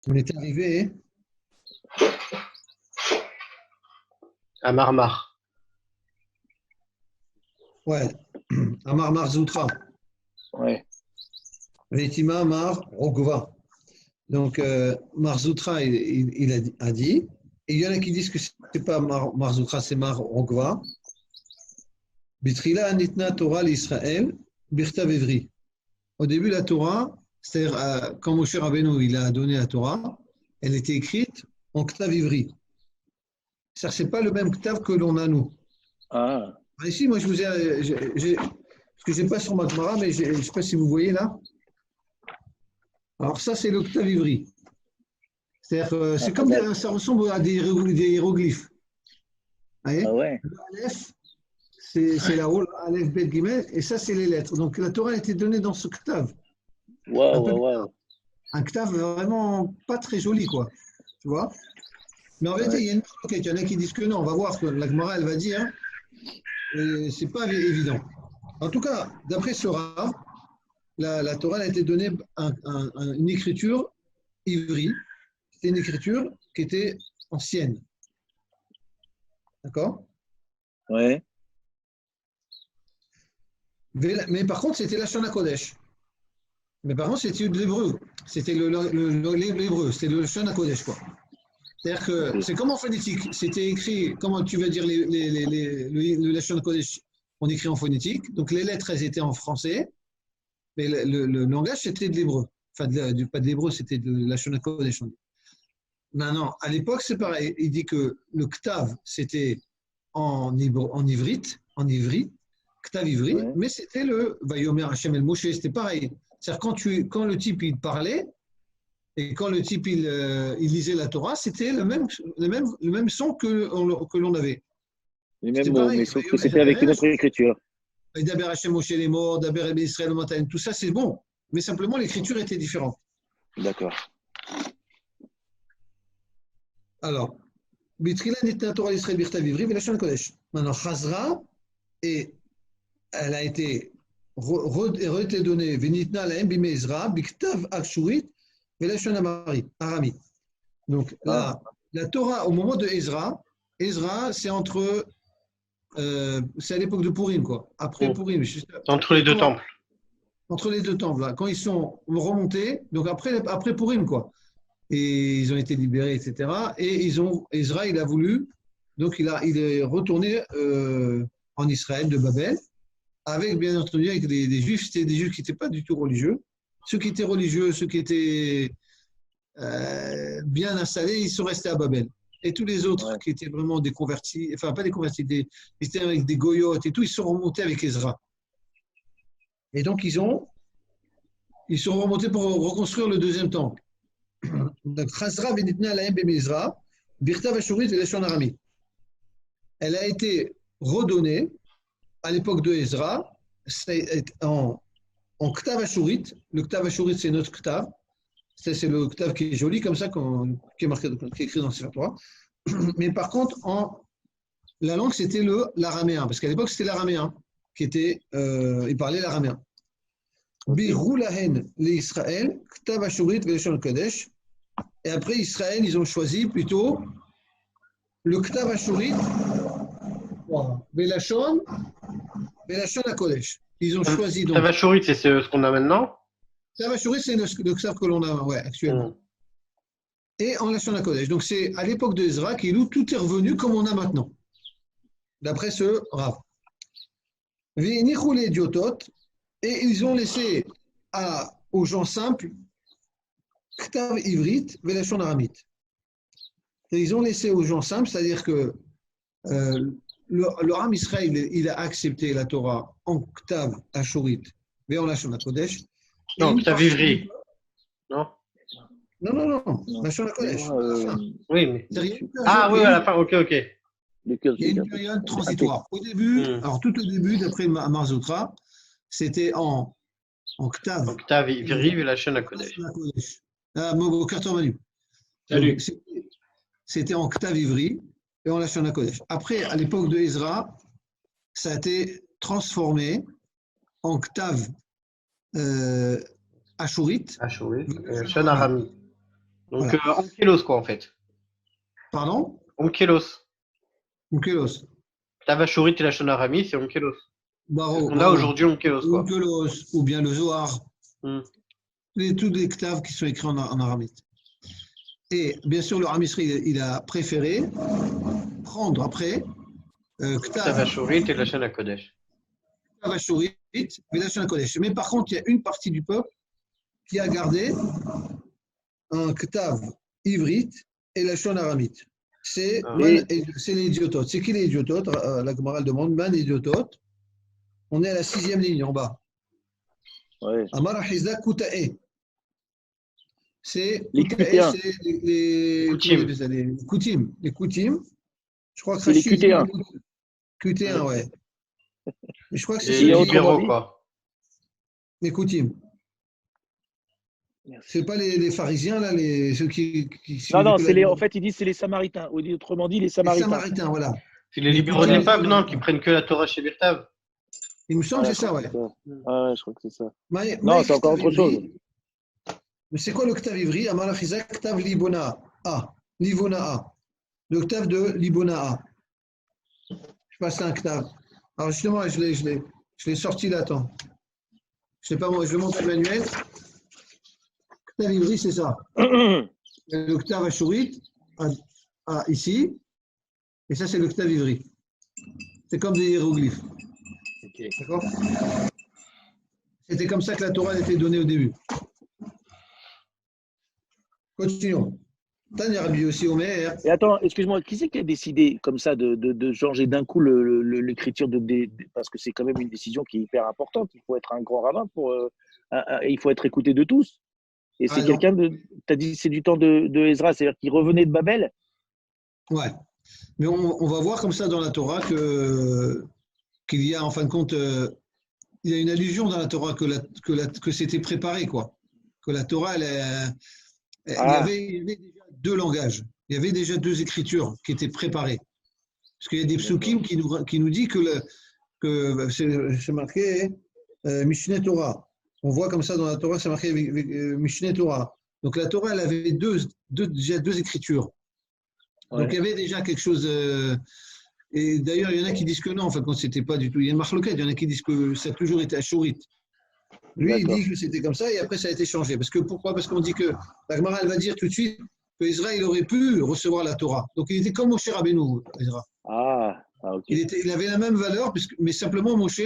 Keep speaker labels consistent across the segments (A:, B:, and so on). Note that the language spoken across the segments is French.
A: On est arrivé,
B: À Marmar.
A: ouais, à Mar Zoutra,
B: Ouais.
A: Vetima Mar Rogova. Donc, Mar Zoutra, il a dit, et il y en a qui disent que c'est pas Mar Zoutra, c'est Mar Rogova. Bitrila Nitna Torah l'Israël, Birta Vevri. Au début, la Torah, c'est-à-dire quand Moshe Rabbeinu il a donné la Torah, elle était écrite en Ktav Ivri. C'est-à-dire c'est pas le même Ktav que l'on a nous.
B: Ah,
A: Ici, moi, je vous ai, parce que j'ai pas sur ma Gemara, mais je ne sais pas si vous voyez là. Alors ça, c'est le Ktav Ivri. C'est-à-dire, c'est comme ça ressemble à des hiéroglyphes. Vous
B: ah
A: voyez?
B: ouais.
A: Aleph, c'est la haut, Aleph, Bet, Gimel, et ça, c'est les lettres. Donc la Torah a été donnée dans ce Ktav. Un
B: Waouh,
A: peu
B: waouh,
A: bizarre.
B: waouh.
A: Un Ktav vraiment pas très joli, quoi. Tu vois? Mais en réalité,
B: Ouais.
A: il y a une enquête. Il y en a qui disent que non. On va voir que la Gemara, elle va dire, c'est pas évident. En tout cas, d'après ce Rav, la Torah a été donnée une écriture ivri. C'était une écriture qui était ancienne. D'accord?
B: Ouais.
A: Mais par contre, c'était la Shana Kodesh. Mais par contre, c'était de l'hébreu. C'était l'hébreu. C'était le Shana Kodesh, quoi. C'est-à-dire que
B: Ok.
A: c'est comme en phonétique. C'était écrit, comment tu vas dire le Lashon Kodesh, on écrit en phonétique. Donc les lettres, elles étaient en français, mais le langage, c'était de l'hébreu. Enfin, pas de l'hébreu, c'était de la Lashon Kodesh. Maintenant, à l'époque, c'est pareil. Il dit que le Ktav, c'était en ivrite, en ivri, Ktav ivri,
B: Ouais.
A: mais c'était le Vayomer Hashem el Moshe, c'était pareil. C'est-à-dire quand le type il parlait, et quand le type il lisait la Torah, c'était le même son que l'on avait.
B: Les mêmes
A: C'était
B: mots,
A: pareil.
B: mais sauf que c'était avec une autre écriture.
A: Daber Hashem Moshe les morts, Daber El Israël Mataim, tout ça c'est bon. Mais simplement l'écriture était différente.
B: D'accord.
A: Alors, Bitrila Nitna Torah Israël Birta Vivri, Velachon Kodesh. Maintenant, Chazra, et elle a été donnée, Venitna Laem Bimezra, Biktav Akshurit, Velachon Arami. Donc,
B: Ah,
A: la Torah, au moment de Ezra, Ezra, c'est à l'époque de Purim, quoi. Après
B: hmm.
A: Purim,
B: Entre les deux temples.
A: entre les deux temples, là, quand ils sont remontés, donc après Purim, quoi. Et ils ont été libérés, etc. Et Ezra, il a voulu, donc il est retourné en Israël de Babel, avec bien entendu avec des Juifs, c'était des Juifs qui n'étaient pas du tout religieux. Ceux qui étaient religieux, ceux qui étaient bien installés, ils sont restés à Babel. Et tous les autres
B: Ouais.
A: qui étaient vraiment des convertis, enfin pas des convertis, ils étaient avec des goyotes et tout, ils sont remontés avec Ezra. Et donc ils sont remontés pour reconstruire le deuxième temple. Donc Chazra Venitna Laem Bemezra, Birta Vashurit et Lashon Arami. Elle a été redonnée à l'époque de Ezra en Ktav Ashurit. Le Ktav Ashurit, c'est notre Ktav. C'est le Ktav qui est joli comme ça, qui est marqué, qui est écrit dans le Sefer Torah. Mais par contre, la langue, c'était l'araméen, parce qu'à l'époque, c'était l'araméen il parlait l'araméen.
B: Ok.
A: Biroulahen les Israël, Ktav Ashurit Veleshon Kodesh. Et après, Israël, ils ont choisi plutôt le Ktav Ashurit, Veleshon Kodesh. Ils ont choisi donc.
B: Tavachorit, c'est ce qu'on a maintenant?
A: Ktav Ashurit, c'est le Ktav que l'on a
B: Hmm.
A: actuellement. Et en Lashon Kodesh. Donc c'est à l'époque de Ezra où tout est revenu comme on a maintenant, d'après ce Rav. Les idiotot, et ils ont laissé aux gens simples Ktav Ivrit, Velashon Aramit. Et ils ont laissé aux gens simples, c'est-à-dire que le Ram Israël, il a accepté la Torah en Ktav Ashurit et en Lashon Kodesh, et
B: Non,
A: une partie du
B: Ktavivri.
A: peuple,
B: Non?
A: non, non, non,
B: Non.
A: Lashon
B: Mais
A: Kodesh,
B: moi,
A: à la fin.
B: oui, mais.
A: C'est-à-dire, il y a
B: Ah oui,
A: il y a
B: à
A: une
B: la fin, ok, ok.
A: Il y a une période
B: Raté.
A: transitoire. Au début,
B: Hmm.
A: alors tout au début, d'après Marzoutra, c'était en Ktav,
B: Donc, Ktavivri, et la chaîne à Kodesh.
A: au Kartormanu. Donc,
B: Salut.
A: c'était en Ktav Ivri et en Lashon Kodesh. Après, à l'époque de Ezra, ça a été transformé en Ktav euh, Ashurit,
B: Achorit, et la
A: Lashon
B: chaîne
A: Arami.
B: Arami. Donc,
A: Voilà.
B: onkelos, quoi, en fait.
A: Pardon?
B: Onkelos.
A: Onkelos.
B: Tavashurit et la Shon Arami, c'est onkelos. C'est ce
A: Baro,
B: qu'on a
A: voilà.
B: aujourd'hui onkelos, quoi.
A: Onkelos, ou bien le Zohar.
B: Hmm.
A: Tous les ktav qui sont écrits en aramite. Et bien sûr, le Ramisri, il a préféré prendre après ktav
B: Tavashurit et la Shon Kodesh.
A: Ashurit et la Shon Kodesh. Mais par contre, il y a une partie du peuple qui a gardé un ktav ivrite et la Shon aramite. C'est
B: Ah.
A: les idiototes. C'est qui les idiototes? La Gemara demande, man idiotote. On est à la 6e ligne en bas.
C: Ouais.
A: Amar Hizda Koutae. C'est
C: Les QT1.
A: c'est les
B: Koutim.
A: les Koutim. Les Koutim. Je crois que
C: C'est les
A: Rachid
C: QT1.
A: QT1, ouais. Mais je crois que c'est
B: Les
C: Et
A: ceux
C: autrement
B: libéraux,
C: dit-
B: quoi.
A: les Koutim.
C: Merci.
A: C'est pas les pharisiens, là, ceux qui
C: Non,
A: que
C: c'est les, en fait, ils disent c'est les Samaritains. Ou autrement dit, les
A: les
C: Samaritains.
A: Samaritains, voilà.
B: C'est les
A: Les
B: libéraux
A: Koutim,
B: du pape,
A: les
B: non,
A: Samaritains.
B: qui prennent que la Torah chez Birtav.
A: Il me semble
C: Voilà,
A: que c'est ça, ouais.
C: Ah ouais, je crois que c'est ça.
A: Mais
C: Non, c'est encore autre chose.
A: Mais c'est quoi l'octave ivri? Amar Hizda Ktav Libona A. Livona A. L'octave de Libona A. Je passe à un ktav. Alors justement, je l'ai sorti là, attends. Je sais pas moi, je le montre le manuel. Ktav ivri, c'est ça. L'octave ashurit, ici, et ça c'est l'octave ivri. C'est comme des hiéroglyphes.
B: Ok.
A: D'accord? C'était comme ça que la Torah a été donnée au début. Continuons. Tanya Rabbi aussi Omer.
C: Et attends, excuse-moi, qui c'est qui a décidé comme ça de changer d'un coup l'écriture parce que c'est quand même une décision qui est hyper importante. Il faut être un grand rabbin et il faut être écouté de tous. Et c'est
A: Ah,
C: quelqu'un t'as dit c'est du temps de Ezra, c'est-à-dire qu'il revenait de Babel.
A: Ouais. Mais on va voir comme ça dans la Torah qu'il y a en fin de compte, il y a une allusion dans la Torah que c'était préparé, quoi. Que la Torah, il y
C: Ah,
A: avait déjà deux langages. Il y avait déjà deux écritures qui étaient préparées. Parce qu'il y a des psukim qui nous dit que c'est marqué Mishneh Torah. On voit comme ça dans la Torah, c'est marqué Mishneh Torah. Donc la Torah, elle avait déjà deux écritures.
C: ouais.
A: Donc il y avait déjà quelque chose. Et d'ailleurs, il y en a qui disent que non, enfin, quand c'était pas du tout. Il y a une marloquette, il y en a qui disent que ça a toujours été ashurite. Lui, il
C: D'accord.
A: dit que c'était comme ça et après ça a été changé. Pourquoi? Parce qu'on dit que la Gemara, elle va dire tout de suite que Israël aurait pu recevoir la Torah. Donc il était comme Moshe Rabbeinu, Ezra.
C: Ah, ok.
A: Il avait la même valeur, mais simplement Moshe,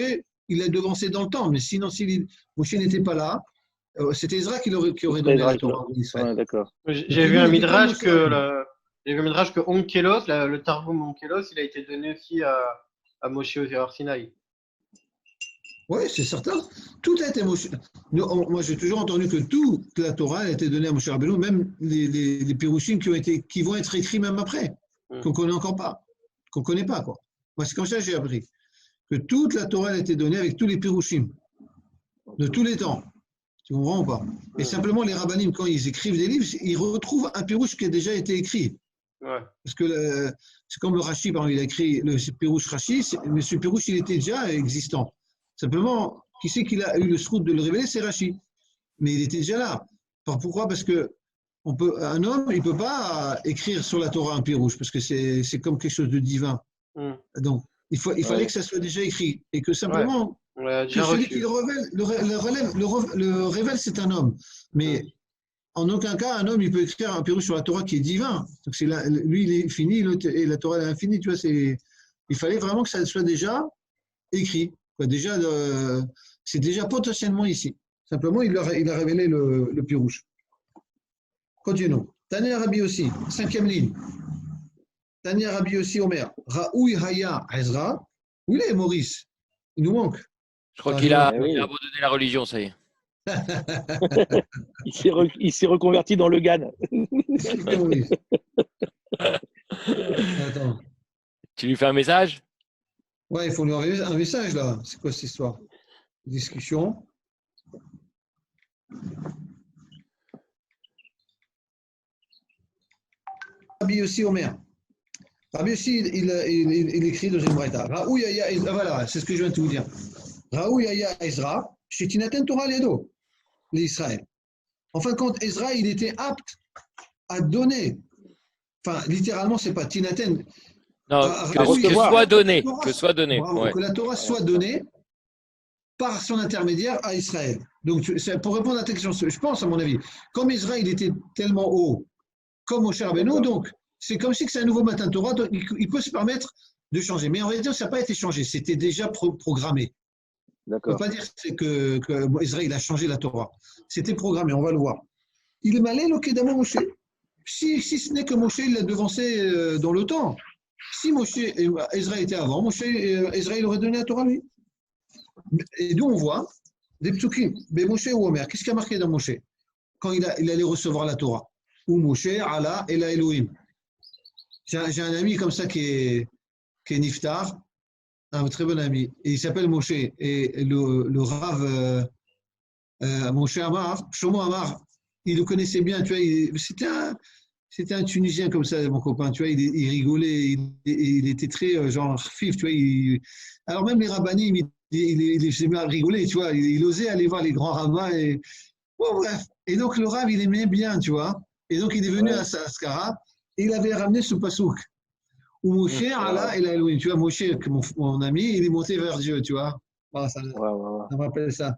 A: il l'a devancé dans le temps. Mais sinon, si Moshe n'était pas là, c'était Ezra qui aurait donné
C: Ezra
A: la
C: qui
A: Torah en Israël.
C: Ouais, d'accord.
B: J'ai vu un midrash j'ai vu un midrash que Onkelos, le Targum Onkelos, il a été donné aussi à Moshe au Sinaï.
A: Oui, c'est certain. Tout a été Moshe. Moi, j'ai toujours entendu que toute la Torah a été donnée à Moshe Rabbeinu, même les Pirushim qui vont être écrits même après, qu'on ne connaît encore pas, qu'on ne connaît pas, quoi. Moi, c'est comme ça que j'ai appris. Que toute la Torah a été donnée avec tous les Pirushim, de tous les temps. Tu comprends ou pas? Et simplement, les rabbinim, quand ils écrivent des livres, ils retrouvent un Pirush qui a déjà été écrit.
B: Ouais.
A: Parce que c'est comme le Rashi, par exemple, il a écrit le Pirush Rashi, mais ce Pirush, il était déjà existant. Simplement, qui c'est qu'il a eu le srout de le révéler, c'est Rashi. Mais il était déjà là. Pourquoi? Parce que un homme, il ne peut pas écrire sur la Torah un Pirush, parce que c'est comme quelque chose de divin. Donc, il fallait que ça soit déjà écrit. Et que simplement,
B: Ouais,
A: que celui qui le révèle, c'est un homme. Mais en aucun cas, un homme, il peut écrire un Pirush sur la Torah qui est divin. Donc, lui, il est fini, et la Torah est infinie. Tu vois, il fallait vraiment que ça soit déjà écrit. Déjà, c'est déjà potentiellement ici. Simplement, il a révélé le Pirush. Continuons. Tania Rabbi aussi, 5e ligne. Tania Rabbi aussi, Omer. Raoui Haya Ezra. Où il est, Maurice? Il nous manque.
D: Je crois qu'il a,
C: oui.
D: il a abandonné la religion, ça y est.
C: Il s'est reconverti dans le GAN.
A: Maurice. Attends.
D: Tu lui fais un message?
A: Ouais, il faut lui envoyer un message là. C'est quoi cette histoire? Discussion. Rabbi aussi Omer. Rabbi aussi, il écrit dans une braïta. Raoui Yaya Ezra. Voilà, c'est ce que je viens de vous dire. Raoui Yaya Ezra. Chetinaten Torah Ledo. L'Israël. En fin de compte, Ezra, il était apte à donner. Enfin, littéralement, c'est pas Tinaten.
D: Non,
A: À
D: que
C: recevoir.
D: soit donné.
A: La Torah-
D: Que soit donné.
A: Bravo,
D: Ouais.
A: que la Torah soit donnée par son intermédiaire à Israël. Donc, c'est pour répondre à ta question, je pense, à mon avis, comme Israël était tellement haut, comme Moshe Rabbeinu, donc c'est comme si c'est un nouveau matin Torah, donc il peut se permettre de changer. Mais en réalité, ça n'a pas été changé, c'était déjà programmé. On ne peut
C: D'accord.
A: pas dire que Israël a changé la Torah. C'était programmé, on va le voir. Il est malin, le Kedama Moshe. Si ce n'est que Moshe, il l'a devancé dans le temps. Si Moshe et Ezra étaient avant, Moshe Israël aurait donné la Torah lui. Et d'où on voit des psukim, mais Moshe ou Omer, qu'est-ce qu'il y a marqué dans Moshe quand il allait recevoir la Torah? Ou Moshe, Allah et la Elohim. J'ai un ami comme ça qui est Niftar, un très bon ami, et il s'appelle Moshe. Et le Rav Moshe Amar, Shlomo Amar, il le connaissait bien, tu vois, c'était un Tunisien comme ça, mon copain, tu vois, il rigolait, il était très genre fif, tu vois. Alors même les rabbinim, il s'est mis à rigoler, tu vois, il osait aller voir les grands rabbins. Bon, bref. Et donc le Rav, il aimait bien, tu vois. Et donc il est venu à Saskara et il avait ramené ce pasouk. Où Moshe, Allah et la Elohim. Tu vois, Moshe, mon ami, il est monté vers Dieu, tu vois. Voilà, ça me rappelle ça.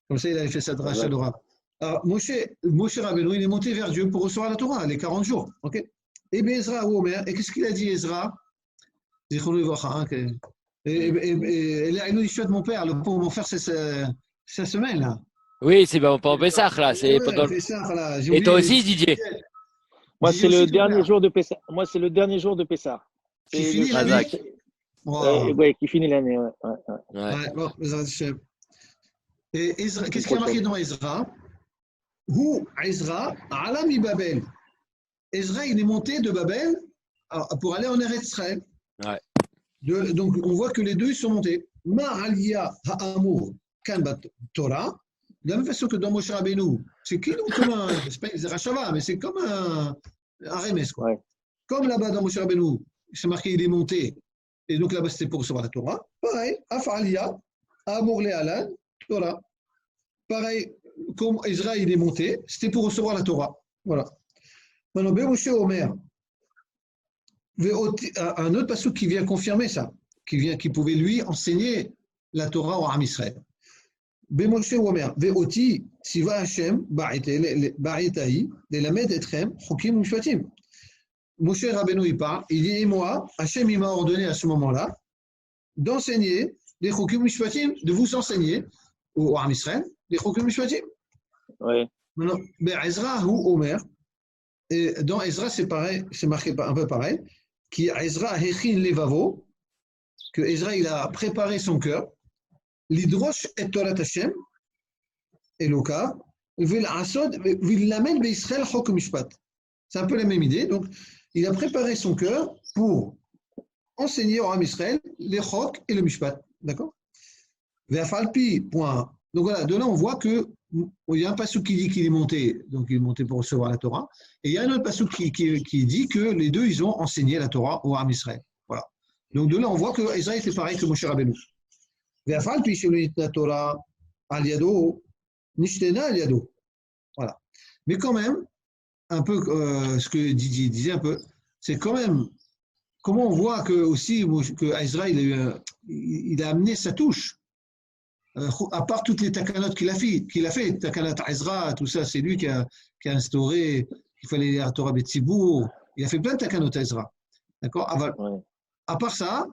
A: Comme ça, il avait fait sa dracha de Rav. Alors, Moshe Rabbeinu, il est monté vers Dieu pour recevoir la Torah, les 40 jours. Okay. Et bien Ezra ou Omer, et qu'est-ce qu'il a dit Ezra? Et il souhaite mon père, le pauvre, mon frère, c'est sa semaine, là.
D: Oui, c'est bon, pour Pessah, là. C'est
A: Ouais,
D: pendant...
A: c'est ça, voilà. J'ai
D: Et toi
A: oublié.
D: aussi, Didier?
C: Moi,
A: Didier
C: c'est le
A: aussi, ton
C: dernier
A: père.
C: jour de Pessah. Moi, c'est le dernier jour de Pessah.
A: Qui
C: C'est
A: finit
C: le
A: l'année.
D: Razak.
A: Wow.
C: ouais, qui finit l'année. Ouais.
D: Ouais.
A: Ouais, bon, et Ezra, qu'est-ce qu'il y a
C: Prochaine.
A: marqué dans Ezra? Hu Ezra, Alami Babel. Ezra, il est monté de Babel pour aller en Eretz Israël.
D: Ouais.
A: Donc, on voit que les deux, ils sont montés. Ma'aliya ha'amur kan Torah. De la même façon que dans Moshe Rabbeinu, c'est comme c'est pas une Zerachava, mais c'est comme un remes, quoi.
C: Ouais.
A: Comme là-bas dans Moshe Rabbeinu, c'est marqué, il est monté. Et donc là-bas, c'était pour recevoir la Torah. Pareil, Af'aliya, Amur Le'alan, Torah. Pareil, comme Israël, il est monté, c'était pour recevoir la Torah. Voilà. Maintenant, Moshe Omer, un autre passage qui vient confirmer ça, qui pouvait lui enseigner la Torah au Ham Israël. Moshe Omer, Ve'oti, Siva Hashem, Ba'itahi, Lelamed Etchem, Chokim Mishpatim. Moshe Rabbeinu, il parle, il dit, et moi, Hashem, il m'a ordonné à ce moment-là d'enseigner les Chokim Mishpatim, de vous enseigner au Ham Israël, les Chokim Mishpatim.
C: Ouais.
A: Maintenant, Ezra ou Omer, et dans Ezra, c'est pareil, c'est marqué un peu pareil, qui Ezra Hechin Levavo, que Ezra, il a préparé son cœur, l'Hidrosh et Torah Hashem, Eloka, Vil-Asod, Vil-Lamed Israël Chok Mishpat. C'est un peu la même idée. Donc, il a préparé son cœur pour enseigner au Ham Israël les Chok et le Mishpat. D'accord? Ve'afalpi, point. Donc voilà, de là, on voit que il y a un passage qui dit qu'il est monté, donc il est monté pour recevoir la Torah, et il y a un autre passage qui dit que les deux, ils ont enseigné la Torah au Ham Israël. Voilà. Donc de là, on voit que Ezra était pareil que Moshe Rabbeinu. Ve'afalpi shelit la Torah al yado, nishtena al yado. Voilà. Mais quand même, un peu ce que Didier disait un peu, c'est quand même comment on voit que aussi que Ezra il a amené sa touche. À part toutes les takanotes qu'il a fait, takanot Ezra, tout ça, c'est lui qui a instauré qu'il fallait lire la Torah Betzibour. Il a fait plein de takanot Ezra. D'accord?
C: Ouais.
A: À part ça,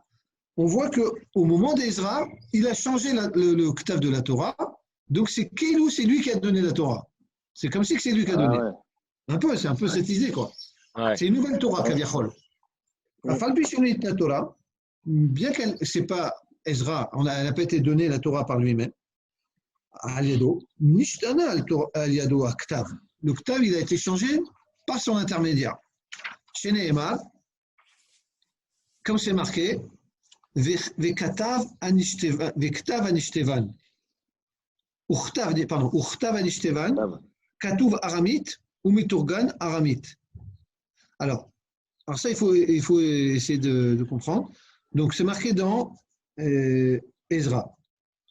A: on voit qu'au moment d'Ezra, il a changé le ktav de la Torah. Donc c'est Kélu, c'est lui qui a donné la Torah. C'est comme si c'est lui qui a donné.
C: Ouais.
A: C'est un peu cette idée, quoi.
D: Ouais.
A: C'est une nouvelle Torah, Kaviachol. La Torah, bien qu'elle, c'est pas Ezra, elle n'a pas été donnée la Torah par lui-même. Al-Yado, Nishtana al-Yado Aktav. Le Ktav, il a été changé par son intermédiaire. Chez Nehemar, comme c'est marqué, Vektav Anishdevan. Uchtav Anishdevan, Katuv Aramit, ou Miturgan Aramit. Alors ça, il faut essayer de comprendre. Donc, c'est marqué dans Ezra.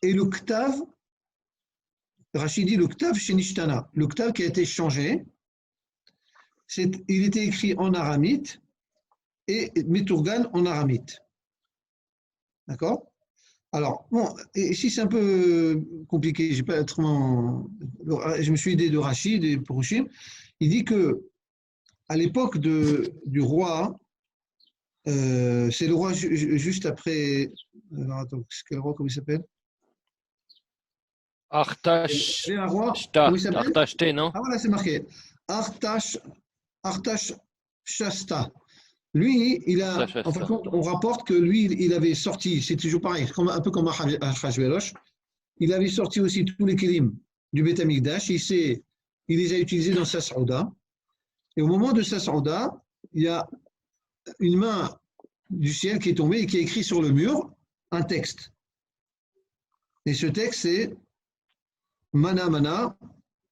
A: Et le Ktav, Rachid dit le Ktav chez Nishtana, le Ktav qui a été changé, il était écrit en aramite et Meturgan en aramite. D'accord? Alors, bon, ici c'est un peu compliqué, j'ai pas autrement. Je me suis aidé de Rachid et Purushim. Il dit que à l'époque du roi, c'est le roi juste après. Alors attends, quel roi, comment il s'appelle? Il y avait un roi, comment il s'appelle?
D: Artashté, non?
A: Ah voilà, c'est marqué. Artash Shasta. Lui, en fin de compte, on rapporte que lui, il avait sorti, c'est toujours pareil, un peu comme Achashverosh, il avait sorti aussi tous les kélim du Beth Amikdash, il les a utilisés dans sa Saouda. Et au moment de sa Saouda, il y a une main du ciel qui est tombée et qui a écrit sur le mur un texte. Et ce texte, c'est Mana Mana.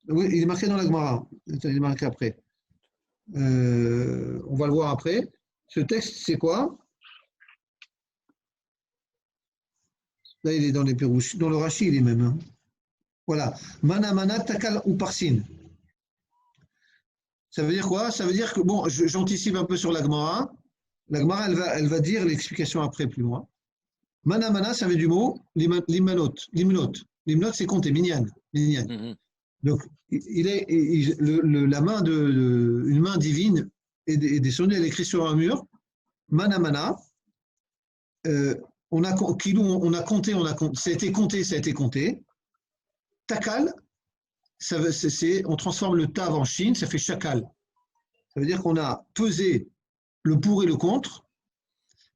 A: Oui, il est marqué dans la Gemara. Il est marqué après. On va le voir après. Ce texte, c'est quoi? Là, il est dans les Pérouches. Dans le Rashi, il est même. Hein. Voilà. Mana Mana Takal ou Parsin. Ça veut dire quoi? Ça veut dire que, bon, j'anticipe un peu sur la Gemara. La Gemara, elle va dire l'explication après, plus loin. Mana Mana, ça veut du mot limanot. Limnot, c'est compter, minyan.
D: Mhm.
A: Donc, la main une main divine est descendue, elle écrit sur un mur. Mana Mana. On a compté, ça a été compté. Takal, on transforme le tav en shin, ça fait chakal. Ça veut dire qu'on a pesé le pour et le contre.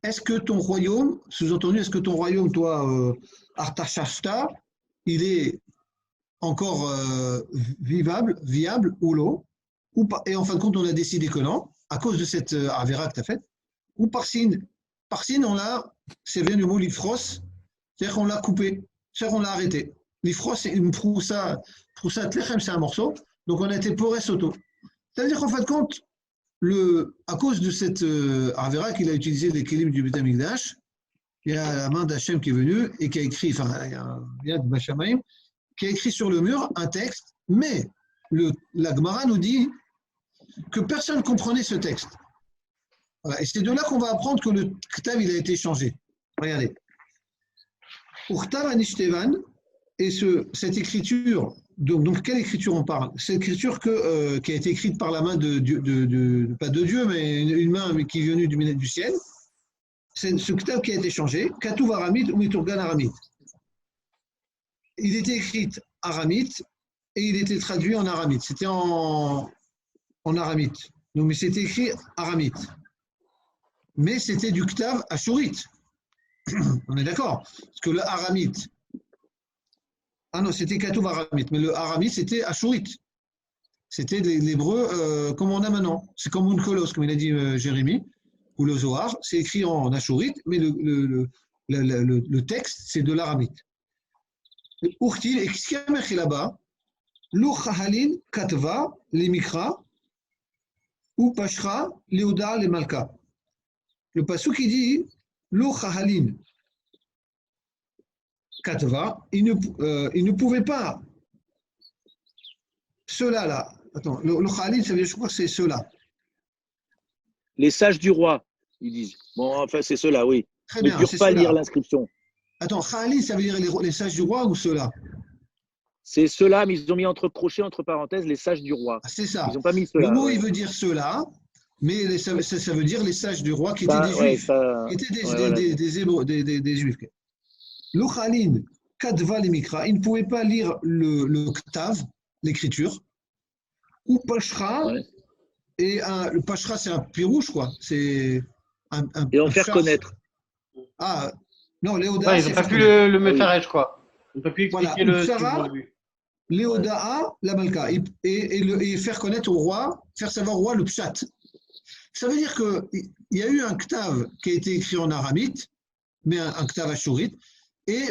A: Est-ce que ton royaume, sous-entendu, est-ce que ton royaume, toi, Artashashta, il est encore viable ou l'eau, ou pas? Et en fin de compte, on a décidé que non, à cause de cette avéra que tu as faite, ou parsin. Parsin, c'est bien le mot lifros, c'est-à-dire qu'on l'a coupé, c'est-à-dire qu'on l'a arrêté. Lifros, c'est une proussa tlechem, c'est un morceau, donc on a été poré soto. C'est-à-dire qu'en fin de compte, à cause de cette avéra qu'il a utilisé les kélim du Beth Amikdash, il y a la main d'Hachem qui est venue et qui a écrit, enfin, il y a un lien de Bachamaïm, qui a écrit sur le mur un texte, mais la Gemara nous dit que personne ne comprenait ce texte. Voilà. Et c'est de là qu'on va apprendre que le Ktav, il a été changé. Regardez. Urtav Anishtévan, et cette écriture, donc quelle écriture on parle? Cette écriture qui a été écrite par la main pas de Dieu, mais une main qui est venue du ciel. C'est ce Ktav qui a été changé, Katouv Aramite ou Miturgan Aramite. Il était écrit aramite et il était traduit en aramite. C'était en aramite. Donc, mais c'était écrit aramite. Mais c'était du Ktav ashurite. On est d'accord? Parce que le aramite. Ah non, c'était Katouv aramite. Mais le aramite, c'était ashurite. C'était l'hébreu comme on a maintenant. C'est comme Unkolos, comme il a dit Jérémie, ou le Zohar. C'est écrit en ashurite, mais le texte, c'est de l'aramite. Urtil, et qu'est-ce qu'il y a marqué là-bas? Lo chahalin katva les mikra ou pashra leoda les malka. Le passou qui dit Lo chahalin katva, il ne pouvait pas. Ceux-là, là. Attends, le chahalin, ça veut dire, je crois que c'est ceux-là.
C: Les sages du roi, ils disent. Bon, enfin, c'est ceux-là, oui.
A: Très
C: ne
A: bien.
C: Ne durent pas lire l'inscription.
A: Attends, chahalin, ça veut dire les sages du roi ou ceux-là?
C: C'est ceux-là, mais ils ont mis entre crochets, entre parenthèses, les sages du roi.
A: C'est ça.
C: Ils n'ont pas mis ceux-là.
A: Le mot, il veut dire ceux-là, mais ça veut dire les sages du roi qui étaient des juifs. Qui étaient des juifs. L'Ochalin, Kadva les Mikra, ils ne pouvaient pas lire le Ktav, l'écriture, ou Pashra, et le Pashra, c'est un pirouche, quoi. C'est
C: et en faire connaître.
A: Ah, non, Léoda.
B: Ouais, ils n'ont pas pu le méfarèche, quoi. Ils n'ont pas pu expliquer
A: le Léoda, la Malka, et faire connaître au roi, faire savoir au roi le Pshat. Ça veut dire qu'il y a eu un Ktav qui a été écrit en aramite, mais un Ktav ashurite, et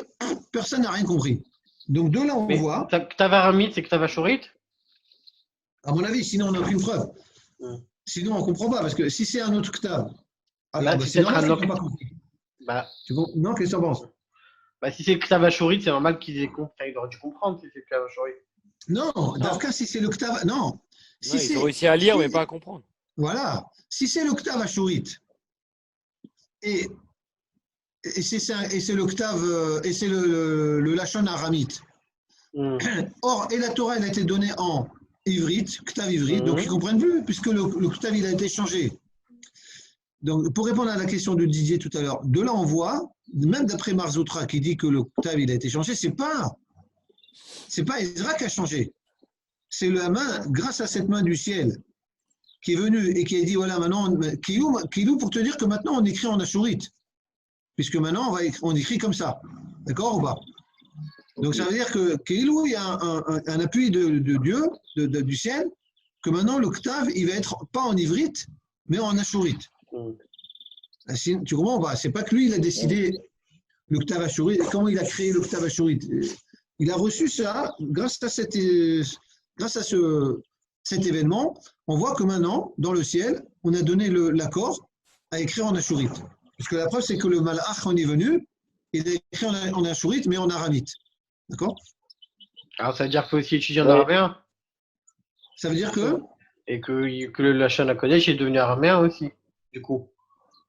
A: personne n'a rien compris. Donc de là, on voit.
B: Ktav aramite, c'est Ktav ashurite?
A: À mon avis, sinon on n'a aucune preuve. Sinon on ne comprend pas, parce que si c'est un autre Ktav, alors c'est normal qu'ils n'ont pas compris. Non, qu'est-ce que tu en penses?
B: Si c'est le Ktav ashurite, c'est normal qu'ils aient compris. Ils auraient dû comprendre si c'est le Ktav ashurite.
A: Non, dans le cas, si c'est le Ktav. Non, Si
D: Ils ont réussi à lire, mais pas à comprendre.
A: Voilà. Si c'est l'octave ashurite et c'est l'octave et c'est le lachon aramite. Or, et la Torah, elle a été donnée en ivrite, octave ivrite, donc ils comprennent plus puisque l'octave il a été changé. Donc, pour répondre à la question de Didier tout à l'heure, de là on voit, même d'après Marzoutra qui dit que l'octave il a été changé, c'est pas Ezra qui a changé. C'est la main, grâce à cette main du ciel, qui est venue et qui a dit voilà, maintenant, Kilou pour te dire que maintenant on écrit en ashurite. Puisque maintenant on écrit comme ça. D'accord ou pas? Donc ça veut dire que Kilou, il y a un appui de Dieu, du ciel, que maintenant l'octave, il va être pas en ivrite, mais en ashurite. Tu comprends ou pas? C'est pas que lui, il a décidé l'octave ashurite. Comment il a créé l'octave ashurite? Il a reçu ça grâce à cet événement. On voit que maintenant, dans le ciel, on a donné l'accord à écrire en ashurite. Parce que la preuve, c'est que le malach, quand il est venu, il a écrit en ashurite, mais en aramite. D'accord?
B: Alors, ça veut dire qu'il faut aussi étudier en araméen.
A: Ça veut dire que?
B: Et que le Lachon HaKodesh est devenu araméen aussi, du coup.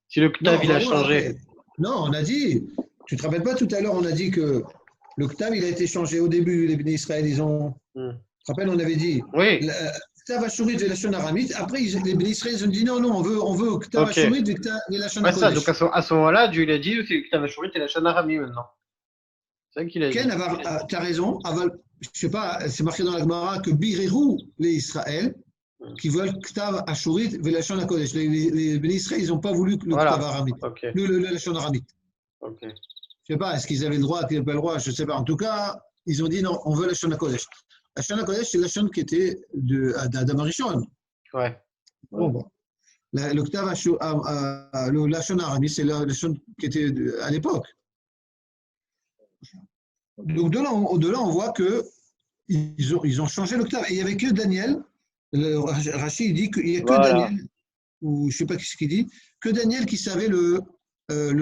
B: Si l'octave, il a changé.
A: Non, on a dit, tu te rappelles pas tout à l'heure, on a dit que l'octave, il a été changé au début, les bénis Israël, ils ont. Tu te rappelles, on avait dit.
B: Oui.
A: L'octave ashurite et Lachon aramite. Après, les bénis Israël, ils ont dit non, on veut octave ashurite et Lachon HaKodesh.
B: Ça, donc à ce moment-là, Dieu il a dit c'est l'octave ashurite et Lachon aramite maintenant. C'est ça qu'il a dit.
A: Tu as raison. Je sais pas, c'est marqué dans la Gemara que Birerou les Israël qui veulent Ktav Ashurit et Lachon HaKodesh. Les bénis Israël, ils n'ont pas voulu le Ktav aramite. Le Lachon aramite. Je sais pas, est-ce qu'ils avaient le droit, qu'ils n'avaient pas le droit, je ne sais pas. En tout cas, ils ont dit non, on veut Lachon HaKodesh. Lachon HaKodesh, c'est Lachon qui était d'Adam Rishon.
B: Ouais.
A: Bon. L'octave, le Lachon aramite, c'est le Lachon qui était à l'époque. Donc de là, on voit qu'ils ont changé l'octave. Et il n'y avait que Daniel. Rachid dit qu'il n'y a que Daniel, ou je ne sais pas ce qu'il dit, que Daniel qui savait le